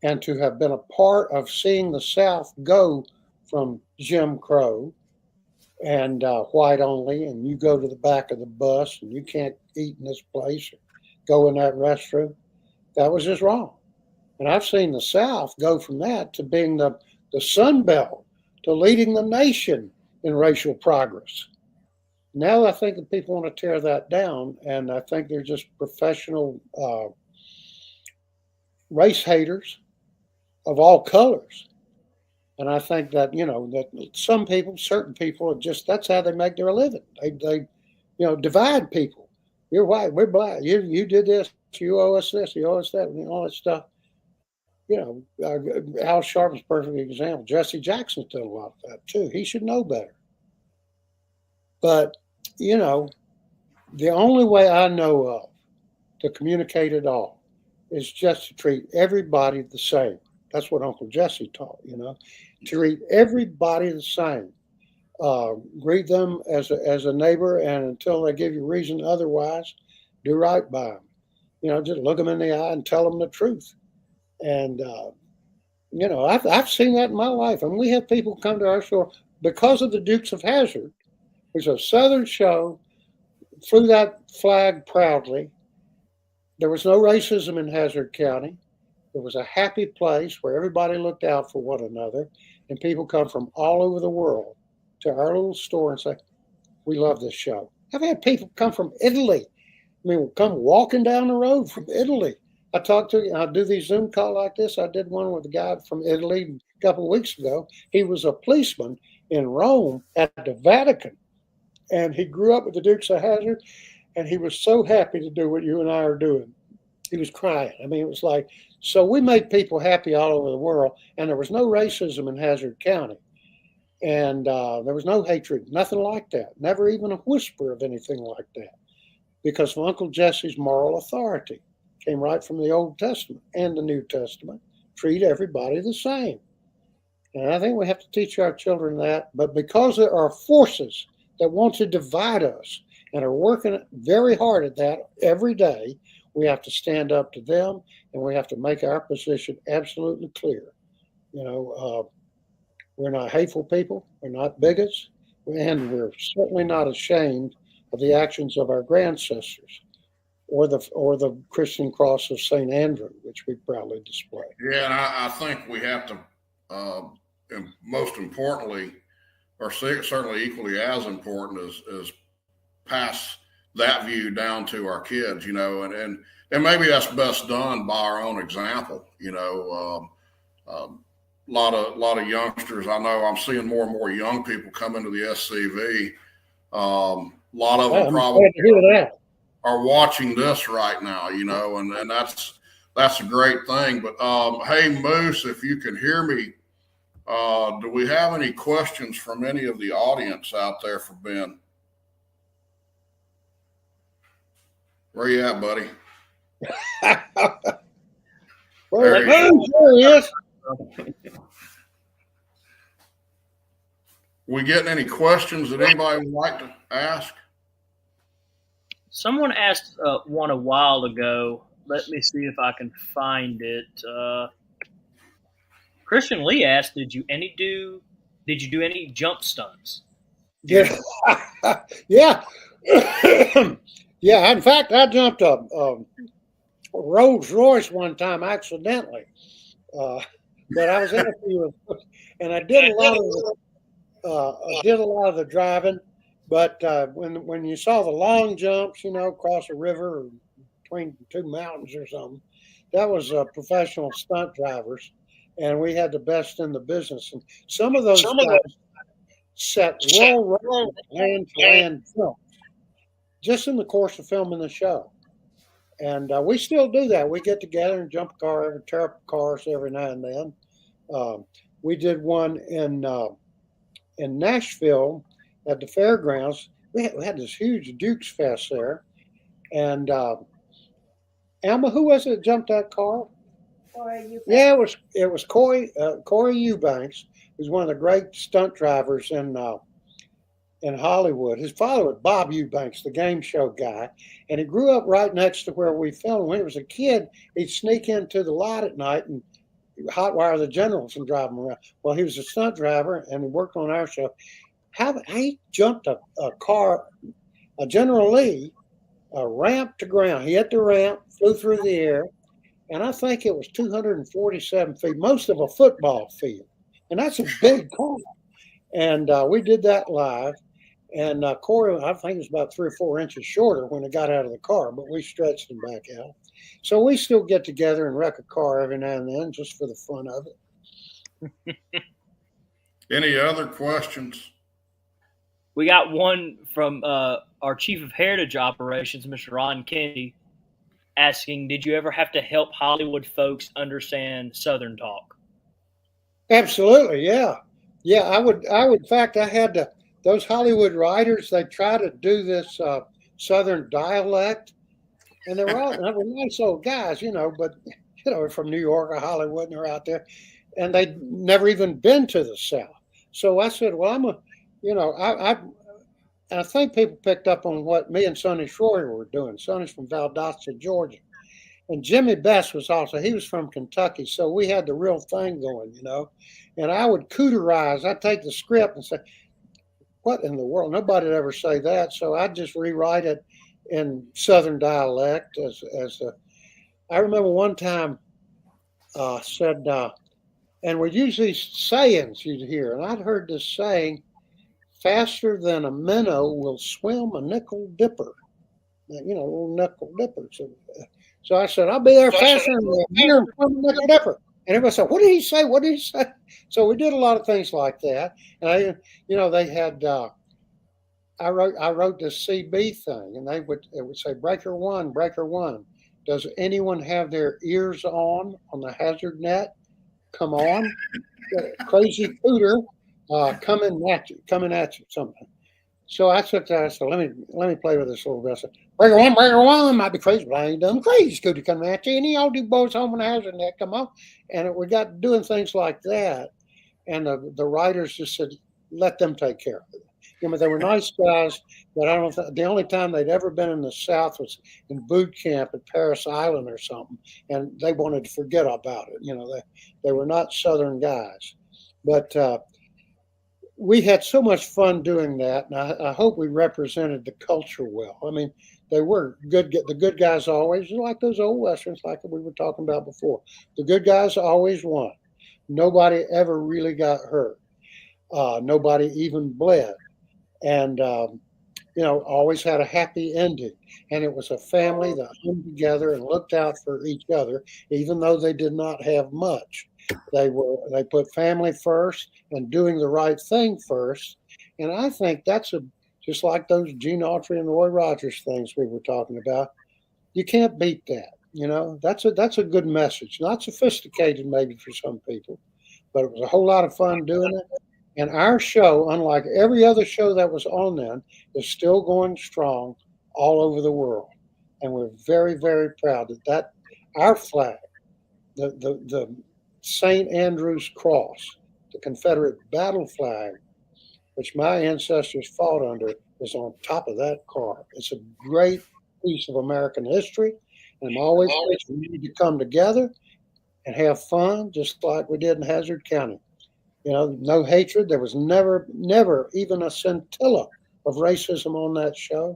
and to have been a part of seeing the South go from Jim Crow and white only, and you go to the back of the bus and you can't eat in this place or go in that restroom. That was just wrong. And I've seen the South go from that to being the Sun Belt, to leading the nation in racial progress. Now I think that people want to tear that down, and I think they're just professional race haters of all colors. And I think that that some people, certain people, are just that's how they make their living. They divide people. You're white, we're black. You did this, you owe us this, you owe us that, and all that stuff. Al Sharpton's a perfect example. Jesse Jackson's done a lot of that too. He should know better. But the only way I know of to communicate at all is just to treat everybody the same. That's what Uncle Jesse taught, treat everybody the same. Greet them as a neighbor, and until they give you reason otherwise, do right by them. Just look them in the eye and tell them the truth. And I've seen that in my life. And we have people come to our store because of the Dukes of Hazzard, which is a Southern show, flew that flag proudly. There was no racism in Hazzard County. It was a happy place where everybody looked out for one another, and people come from all over the world to our little store and say, we love this show. I've had people come from Italy. Come walking down the road from Italy. I do these Zoom calls like this. I did one with a guy from Italy a couple of weeks ago. He was a policeman in Rome at the Vatican, and he grew up with the Dukes of Hazzard, and he was so happy to do what you and I are doing. He was crying. It was like, so we made people happy all over the world, and there was no racism in Hazzard County, and there was no hatred, nothing like that, never even a whisper of anything like that, because of Uncle Jesse's moral authority. Came right from the Old Testament and the New Testament. Treat everybody the same. And I think we have to teach our children that. But because there are forces that want to divide us and are working very hard at that every day, we have to stand up to them, and we have to make our position absolutely clear. We're not hateful people. We're not bigots. And we're certainly not ashamed of the actions of our ancestors, or the Christian cross of St. Andrew, which we proudly display. Yeah, and I think we have to, and most importantly, or certainly equally as important, is pass that view down to our kids, and maybe that's best done by our own example. A lot of youngsters. I know I'm seeing more and more young people come into the SCV. A lot of them probably are watching this right now, and that's a great thing. But hey, Moose, if you can hear me, do we have any questions from any of the audience out there for Ben? Where you at, buddy? There he is. We getting any questions that anybody would like to ask? Someone asked one a while ago. Let me see if I can find it. Christian Lee asked, "Did you do any jump stunts?" Yeah, yeah, yeah. In fact, I jumped a Rolls Royce one time accidentally, but I was in a few, and I did a lot of the driving. But when you saw the long jumps, across a river or between two mountains or something, that was professional stunt drivers, and we had the best in the business. And some of those guys set world land jumps just in the course of filming the show. And we still do that. We get together and jump a car, tear up cars every now and then. We did one in Nashville at the fairgrounds. We had this huge Dukes Fest there. And Alma, who was it that jumped that car? Corey Eubanks. Yeah, it was Corey Eubanks, who's one of the great stunt drivers in in Hollywood. His father was Bob Eubanks, the game show guy, and he grew up right next to where we filmed. When he was a kid, he'd sneak into the lot at night and hotwire the generals and drive them around. Well, he was a stunt driver and he worked on our show. He jumped a car, a General Lee, a ramp to ground. He hit the ramp, flew through the air, and I think it was 247 feet, most of a football field. And that's a big car. And we did that live. And Corey, I think, was about 3 or 4 inches shorter when it got out of the car, but we stretched him back out. So we still get together and wreck a car every now and then just for the fun of it. Any other questions? We got one from our Chief of Heritage Operations, Mr. Ron Kennedy, asking, did you ever have to help Hollywood folks understand Southern talk? Absolutely, yeah. Yeah, I would. In fact, I had to, those Hollywood writers, they try to do this Southern dialect, and they were nice old guys, but, from New York or Hollywood, and they're out there, and they'd never even been to the South. So I said, well, I think people picked up on what me and Sonny Schroyer were doing. Sonny's from Valdosta, Georgia. And Jimmy Best he was from Kentucky. So we had the real thing going, And I would Cooterize. I'd take the script and say, what in the world? Nobody'd ever say that. So I'd just rewrite it in Southern dialect. I remember one time said, and we're usually sayings you'd hear. And I'd heard this saying, faster than a minnow will swim a nickel dipper. Little nickel dipper. So I said, I'll be there faster than a minnow will swim a nickel dipper. And everybody said, what did he say? What did he say? So we did a lot of things like that. And they had, I wrote this CB thing, and it would say, breaker one. Does anyone have their ears on the Hazzard net? Come on. Crazy Cooter. Coming at you, something. So I took that. I said, let me play with this a little bit. I said, breaker one might be crazy, but I ain't done crazy. Scooter coming at you. Any y'all do boys home in the Hazzard net, come on. And we got doing things like that. And the writers just said, let them take care of it. They were nice guys, but I don't think the only time they'd ever been in the South was in boot camp at Paris Island or something. And they wanted to forget about it. They were not Southern guys, but, we had so much fun doing that, and I hope we represented the culture well. I mean, they were good. The good guys always, like those old Westerns, like we were talking about before. The good guys always won. Nobody ever really got hurt. Nobody even bled. And, always had a happy ending. And it was a family that hung together and looked out for each other, even though they did not have much. They put family first and doing the right thing first. And I think that's just like those Gene Autry and Roy Rogers things we were talking about. You can't beat that. That's a good message. Not sophisticated maybe for some people, but it was a whole lot of fun doing it. And our show, unlike every other show that was on then, is still going strong all over the world. And we're very, very proud that our flag, the St. Andrew's Cross, the Confederate battle flag, which my ancestors fought under, is on top of that car. It's a great piece of American history. And I'm always saying we need to come together and have fun, just like we did in Hazzard County. No hatred. There was never even a scintilla of racism on that show.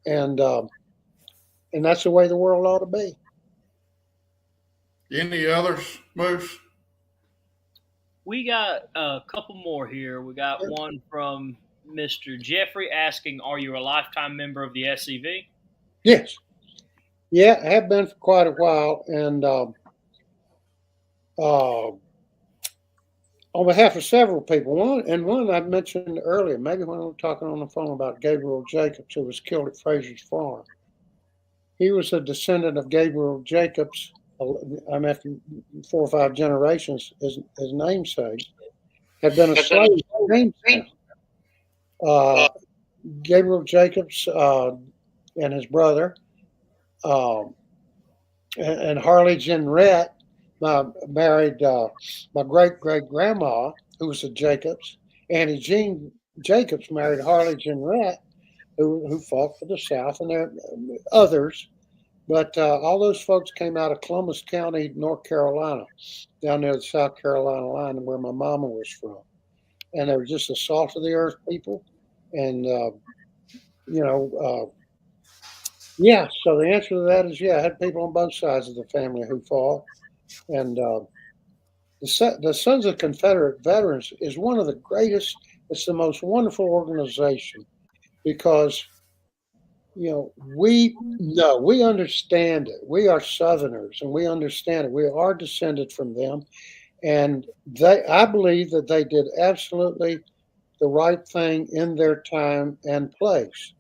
And that's the way the world ought to be. Any others, Moose? We got a couple more here. We got one from Mr. Jeffrey asking, are you a lifetime member of the SCV? Yes. Yeah, I have been for quite a while. And on behalf of several people, one I mentioned earlier, maybe when we were talking on the phone about Gabriel Jacobs, who was killed at Fraser's Farm. He was a descendant of Gabriel Jacobs. After 4 or 5 generations, his namesake had been a slave. Gabriel Jacobs and his brother, and Harley Jenrette married my great-great-grandma, who was a Jacobs. Annie Jean Jacobs married Harley Jeanette, who fought for the South, and there are others. But all those folks came out of Columbus County, North Carolina, down near the South Carolina line, where my mama was from. And they were just the salt of the earth people. And, yeah, so the answer to that is, yeah, I had people on both sides of the family who fought. And the Sons of Confederate Veterans is one of the greatest, it's the most wonderful organization because, we understand it. We are Southerners and we understand it. We are descended from them. And I believe that they did absolutely the right thing in their time and place.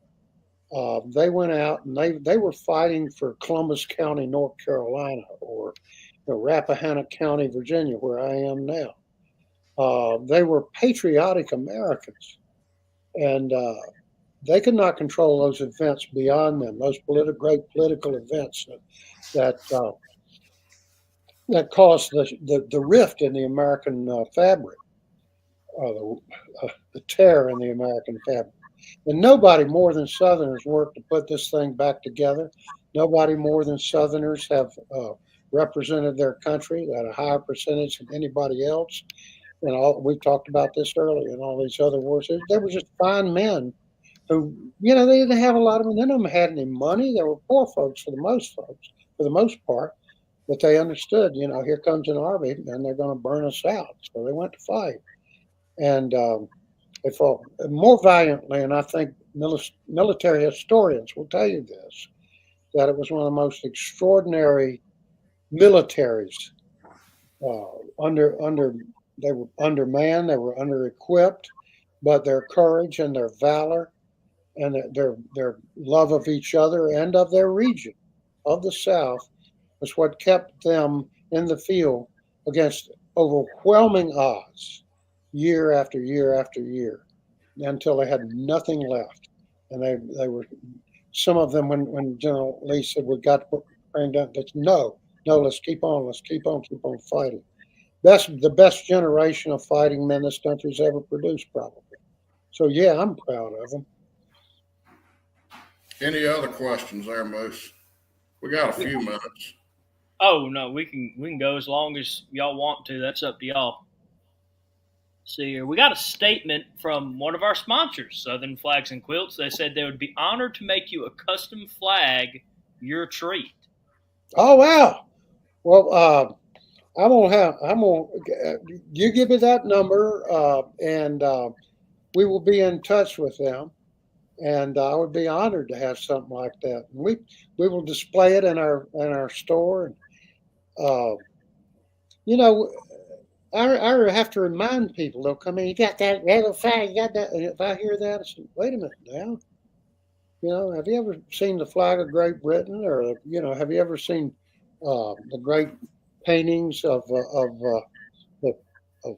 They went out and they were fighting for Columbus County, North Carolina, or Rappahannock County, Virginia, where I am now. They were patriotic Americans, and they could not control those events beyond them. Those great political events that caused the rift in the American fabric, the tear in the American fabric. And nobody more than Southerners worked to put this thing back together. Nobody more than Southerners have represented their country at a higher percentage than anybody else. And we talked about this earlier and all these other wars. They were just fine men who, they didn't have a lot of them. None of them had any money. They were poor folks for the most part. But they understood, here comes an army and they're going to burn us out. So they went to fight. And they fought more valiantly. And I think military historians will tell you this, that it was one of the most extraordinary militaries. They were undermanned, they were under-equipped, but their courage and their valor and their love of each other and of their region, of the South, was what kept them in the field against overwhelming odds, year after year after year, until they had nothing left. And they were, some of them, when General Lee said, we got to put bring down, that's no, let's keep on fighting. The best generation of fighting men this country's ever produced, probably. So yeah, I'm proud of them. Any other questions there, Moose? We got a few minutes. Oh no, we can go as long as y'all want to. That's up to y'all. See here, we got a statement from one of our sponsors, Southern Flags and Quilts. They said they would be honored to make you a custom flag your treat. Oh wow! Well, you give me that number, and we will be in touch with them. And I would be honored to have something like that. And we will display it in our store. And I have to remind people. They'll come in. You got that rebel flag? You got that? And if I hear that, I say, wait a minute now. Have you ever seen the flag of Great Britain, or have you ever seen the great paintings of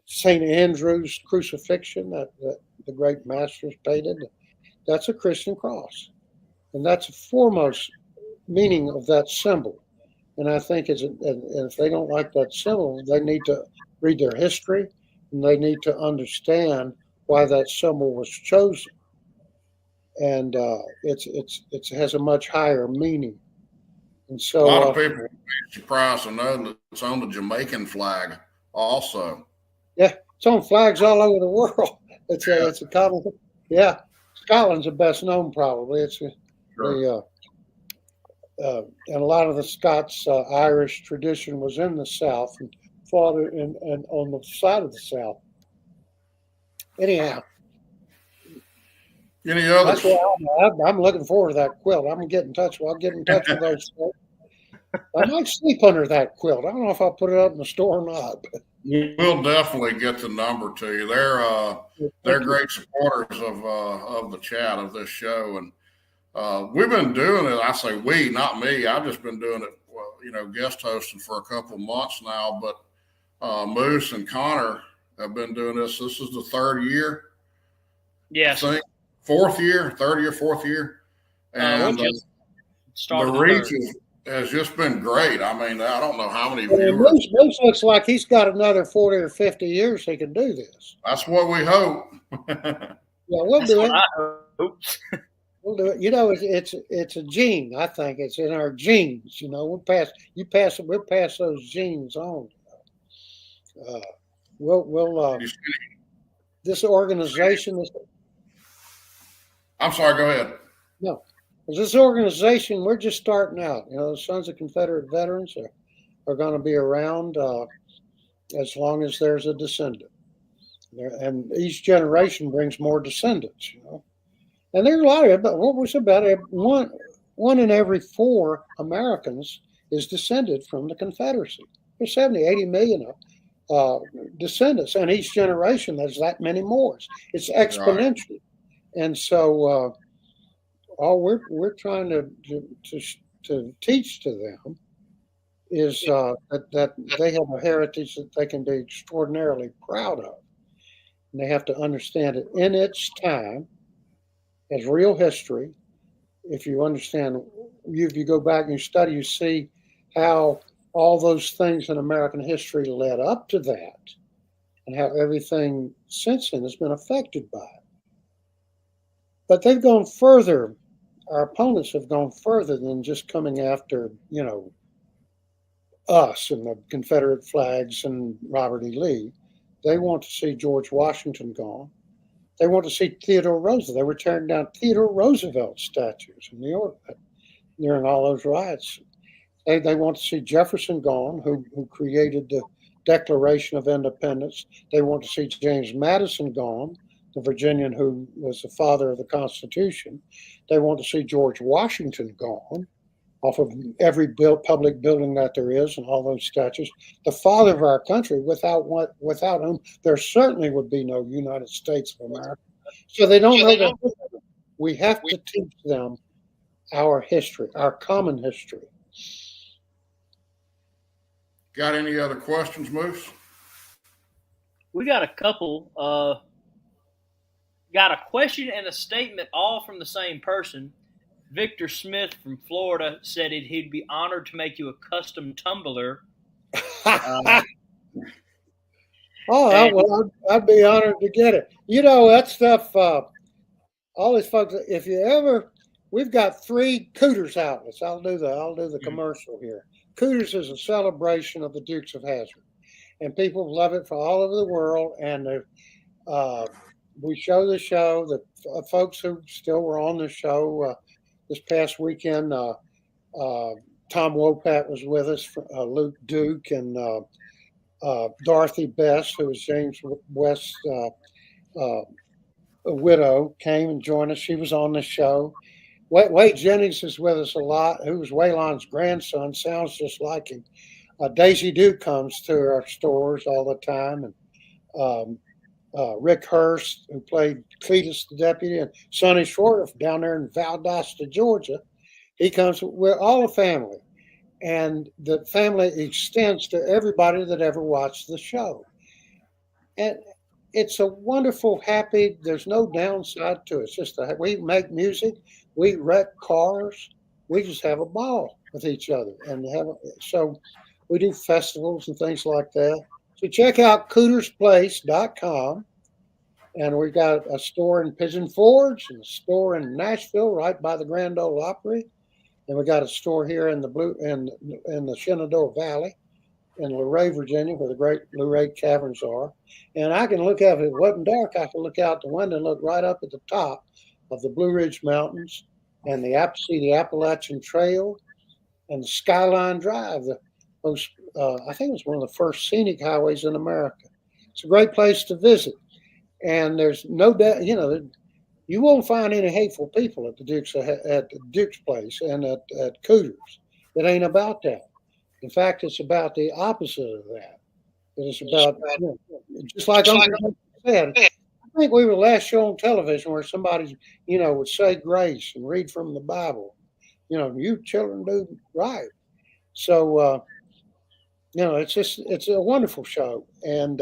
St. Andrew's crucifixion that the great masters painted? That's a Christian cross, and that's the foremost meaning of that symbol. And I think and if they don't like that symbol, they need to read their history, and they need to understand why that symbol was chosen. And it has a much higher meaning. And so a lot of people would be surprised to know that it's on the Jamaican flag also. Yeah, it's on flags all over the world. It's a common. Yeah. Scotland's the best known, probably. It's sure. And a lot of the Scots Irish tradition was in the South and fought and on the side of the South. Anyhow, any others? That's why I'm looking forward to that quilt. I'll get in touch with those. I might sleep under that quilt. I don't know if I'll put it up in the store or not. But. We'll definitely get the number to you. They're great supporters of the chat of this show, and we've been doing it. I say we, not me. I've just been doing it, guest hosting for a couple of months now. But Moose and Connor have been doing this. This is the third year. Yes. I think. Fourth year, and the reach has just been great. I mean, I don't know how many viewers. Moose looks like he's got another 40 or 50 years he can do this. That's what we hope. Yeah, we'll That's do what it. I hope. We'll do it. It's a gene. I think it's in our genes. We'll pass those genes on. Uh, we'll You see- this organization is I'm sorry. Go ahead. no. This organization, we're just starting out. The Sons of Confederate Veterans are going to be around as long as there's a descendant. And each generation brings more descendants. And there's a lot of it, but what was about it? One in every 4 Americans is descended from the Confederacy. There's 70, 80 million descendants, and each generation there's that many more. It's exponential. Right. And so all we're trying to teach to them is that they have a heritage that they can be extraordinarily proud of. And they have to understand it in its time as real history. If you understand, if you go back and you study, you see how all those things in American history led up to that and how everything since then has been affected by it. But they've gone further. Our opponents have gone further than just coming after, us and the Confederate flags and Robert E. Lee. They want to see George Washington gone. They want to see Theodore Roosevelt. They were tearing down Theodore Roosevelt statues in New York during all those riots. They want to see Jefferson gone, who created the Declaration of Independence. They want to see James Madison gone, the Virginian who was the father of the Constitution. They want to see George Washington gone off of every public building that there is and all those statues. The father of our country, without whom there certainly would be no United States of America. So they don't know that. We have to teach them our history, our common history. Got any other questions, Moose? We got a couple. Got a question and a statement all from the same person. Victor Smith from Florida said he'd be honored to make you a custom tumbler. Well, I'd be honored to get it. That stuff, all these folks, we've got 3 Cooters outlets. I'll do the commercial here. Cooters is a celebration of the Dukes of Hazzard, and people love it from all over the world. And we show the show. The folks who still were on the show this past weekend, Tom Wopat was with us, Luke Duke, and Dorothy Best, who was James West's widow, came and joined us. She was on the show. Wade Jennings is with us a lot, who was Waylon's grandson, sounds just like him. Daisy Duke comes to our stores all the time, and Rick Hurst, who played Cletus the deputy, and Sonny Schwartz down there in Valdosta, Georgia. He comes with all the family, and the family extends to everybody that ever watched the show. And it's a wonderful, happy, there's no downside to it. It's just we make music, we wreck cars, we just have a ball with each other. So we do festivals and things like that. So check out cootersplace.com. And we've got a store in Pigeon Forge and a store in Nashville right by the Grand Ole Opry. And we got a store here in the Shenandoah Valley in Luray, Virginia, where the great Luray Caverns are. And I can look out, if it wasn't dark, I can look out the window and look right up at the top of the Blue Ridge Mountains and see the Appalachian Trail and the Skyline Drive. I think it was one of the first scenic highways in America. It's a great place to visit. And there's no doubt, you won't find any hateful people at the Duke's place and at Cooters. It ain't about that. In fact, it's about the opposite of that. It's about, just like Uncle said, I think we were the last show on television where somebody, would say grace and read from the Bible. You children do right. So, it's a wonderful show. And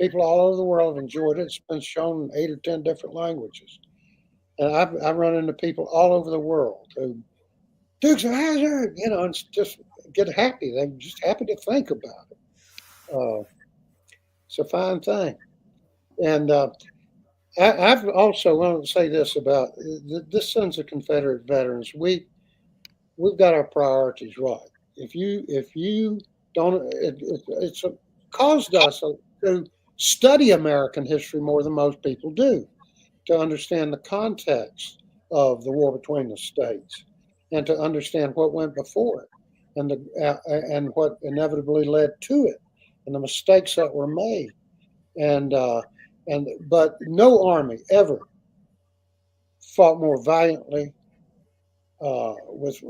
people all over the world have enjoyed it. It's been shown in 8 or 10 different languages. And I've run into people all over the world who, Dukes of Hazzard, and just get happy. They're just happy to think about it. It's a fine thing. And I've also wanted to say this about this Sons of Confederate Veterans. We've got our priorities right. If you don't, it's caused us to study American history more than most people do, to understand the context of the war between the states, and to understand what went before it, and what inevitably led to it, and the mistakes that were made, and but no army ever fought more valiantly, with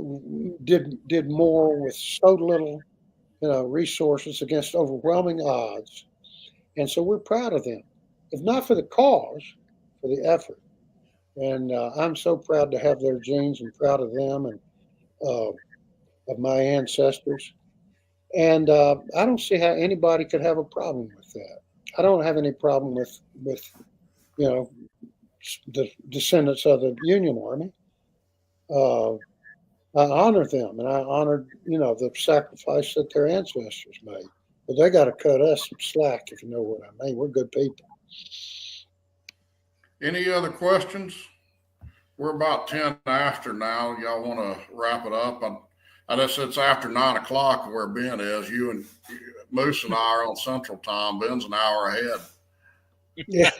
did more with so little, resources against overwhelming odds, and so we're proud of them, if not for the cause, for the effort. And I'm so proud to have their genes and proud of them and of my ancestors. And I don't see how anybody could have a problem with that. I don't have any problem with you know the descendants of the Union Army. Uh, I honor them, and I honored the sacrifice that their ancestors made. But they got to cut us some slack, if you know what I mean. We're good people. Any other questions? We're about 10 after now. Y'all want to wrap it up? I guess it's after 9 o'clock where Ben is. You and Moose and I are on Central Time. Ben's an hour ahead. Yeah.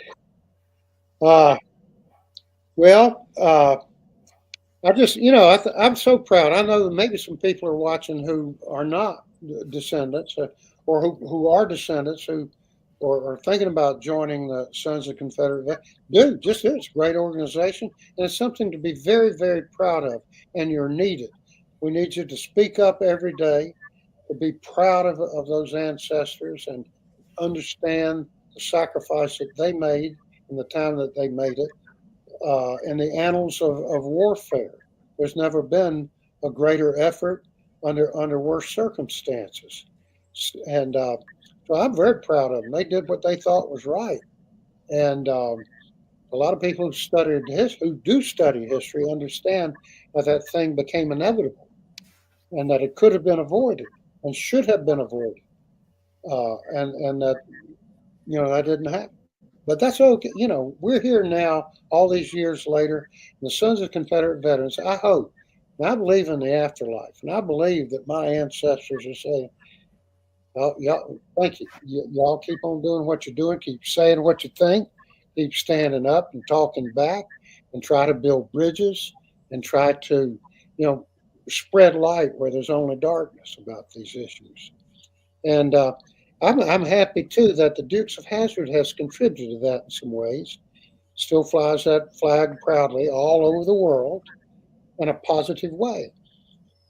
Well, I just, I'm so proud. I know that maybe some people are watching who are not descendants, or who are descendants who or are thinking about joining the Sons of Confederate. Dude, just it's a great organization, and it's something to be very, very proud of. And you're needed. We need you to speak up every day, to be proud of those ancestors and understand the sacrifice that they made in the time that they made it. In the annals of warfare, there's never been a greater effort under worse circumstances. And so I'm very proud of them. They did what they thought was right. And a lot of people who do study history understand that thing became inevitable, and that it could have been avoided and should have been avoided, and that that didn't happen. But that's okay. We're here now, all these years later. The Sons of Confederate Veterans. I hope, and I believe in the afterlife, and I believe that my ancestors are saying, "Oh, y'all, thank you. Y'all keep on doing what you're doing. Keep saying what you think. Keep standing up and talking back, and try to build bridges, and try to, spread light where there's only darkness about these issues." And I'm happy too that the Dukes of Hazzard has contributed to that in some ways. Still flies that flag proudly all over the world in a positive way,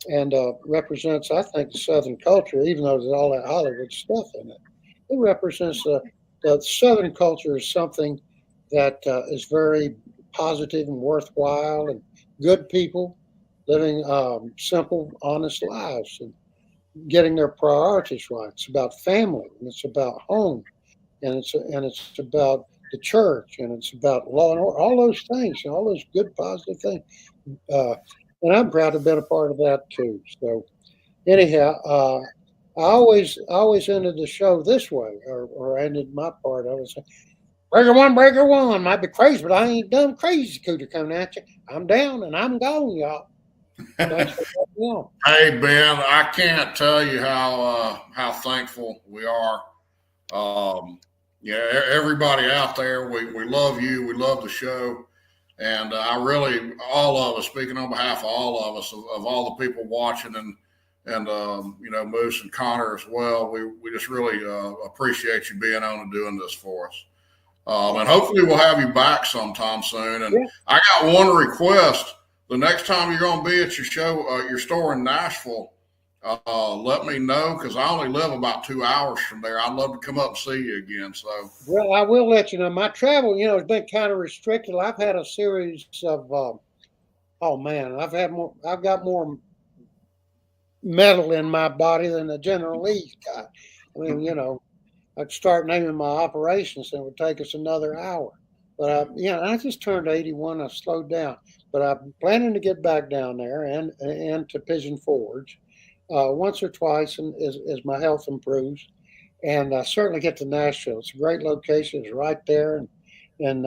and represents, I think, the Southern culture, even though there's all that Hollywood stuff in it. It represents the Southern culture is something that is very positive and worthwhile, and good people living simple, honest lives and getting their priorities right. It's about family, and it's about home, and it's about the church, and it's about law and order, all those things, all those good, positive things. And I'm proud to have been a part of that too. So anyhow, I always ended the show this way, or ended my part. I would say, breaker one. Might be crazy, but I ain't dumb crazy, Cooter, coming at you. I'm down and I'm gone, y'all. Hey, Ben, I can't tell you how thankful we are. Everybody out there, we love you. We love the show. And I really, all of us, speaking on behalf of all of us, of all the people watching, and Moose and Connor as well, we just really appreciate you being on and doing this for us. And hopefully we'll have you back sometime soon. And yeah. I got one request. The next time you're going to be at your show, your store in Nashville, let me know, because I only live about 2 hours from there. I'd love to come up and see you again. So, well, I will let you know. My travel, has been kind of restricted. I've had a series of, I've got more metal in my body than the General Lee's got. I mean, I'd start naming my operations, and it would take us another hour. But I just turned 81. I slowed down, but I'm planning to get back down there and to Pigeon Forge once or twice, and as my health improves. And I certainly get to Nashville. It's a great location. It's right there, and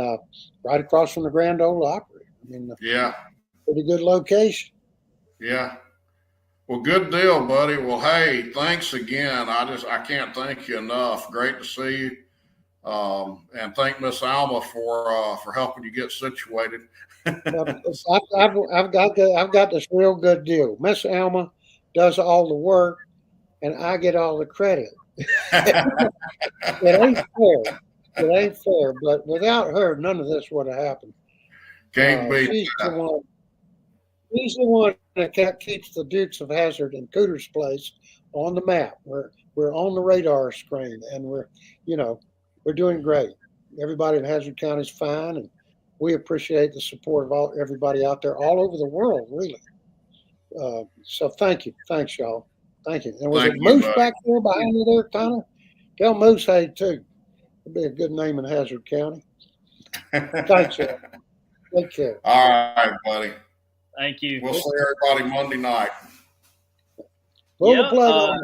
right across from the Grand Ole Opry. I mean, Yeah. pretty good location. Yeah. Well, good deal, buddy. Well, hey, thanks again. I can't thank you enough. Great to see you. And thank Miss Alma for helping you get situated. I've got this real good deal. Miss Alma does all the work, and I get all the credit. It ain't fair. It ain't fair. But without her, none of this would have happened. Can't beat She's that. the one. He's the one that keeps the Dukes of Hazzard and Cooter's place on the map. We're on the radar screen, and we're doing great. Everybody in Hazzard County is fine, and we appreciate the support of everybody out there all over the world, really. So thanks y'all. Thank you. And was it Moose back there behind you there, Connor? Tell Moose hey too. It'd be a good name in Hazzard County. Thanks, y'all. Take care. All right, buddy. Thank you. We'll see everybody Monday night. Pull the plug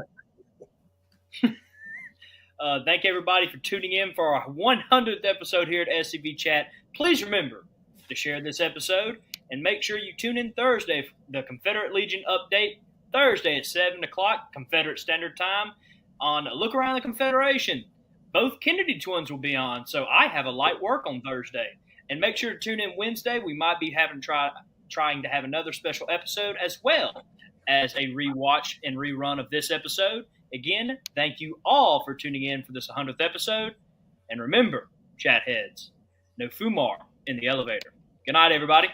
on. Thank everybody for tuning in for our 100th episode here at SCV Chat. Please remember to share this episode and make sure you tune in Thursday for the Confederate Legion update, Thursday at 7 o'clock Confederate Standard Time on Look Around the Confederation. Both Kennedy twins will be on, so I have a light work on Thursday. And make sure to tune in Wednesday. We might be trying to have another special episode as well as a rewatch and rerun of this episode. Again, thank you all for tuning in for this 100th episode. And remember, chat heads, no Fumar in the elevator. Good night, everybody.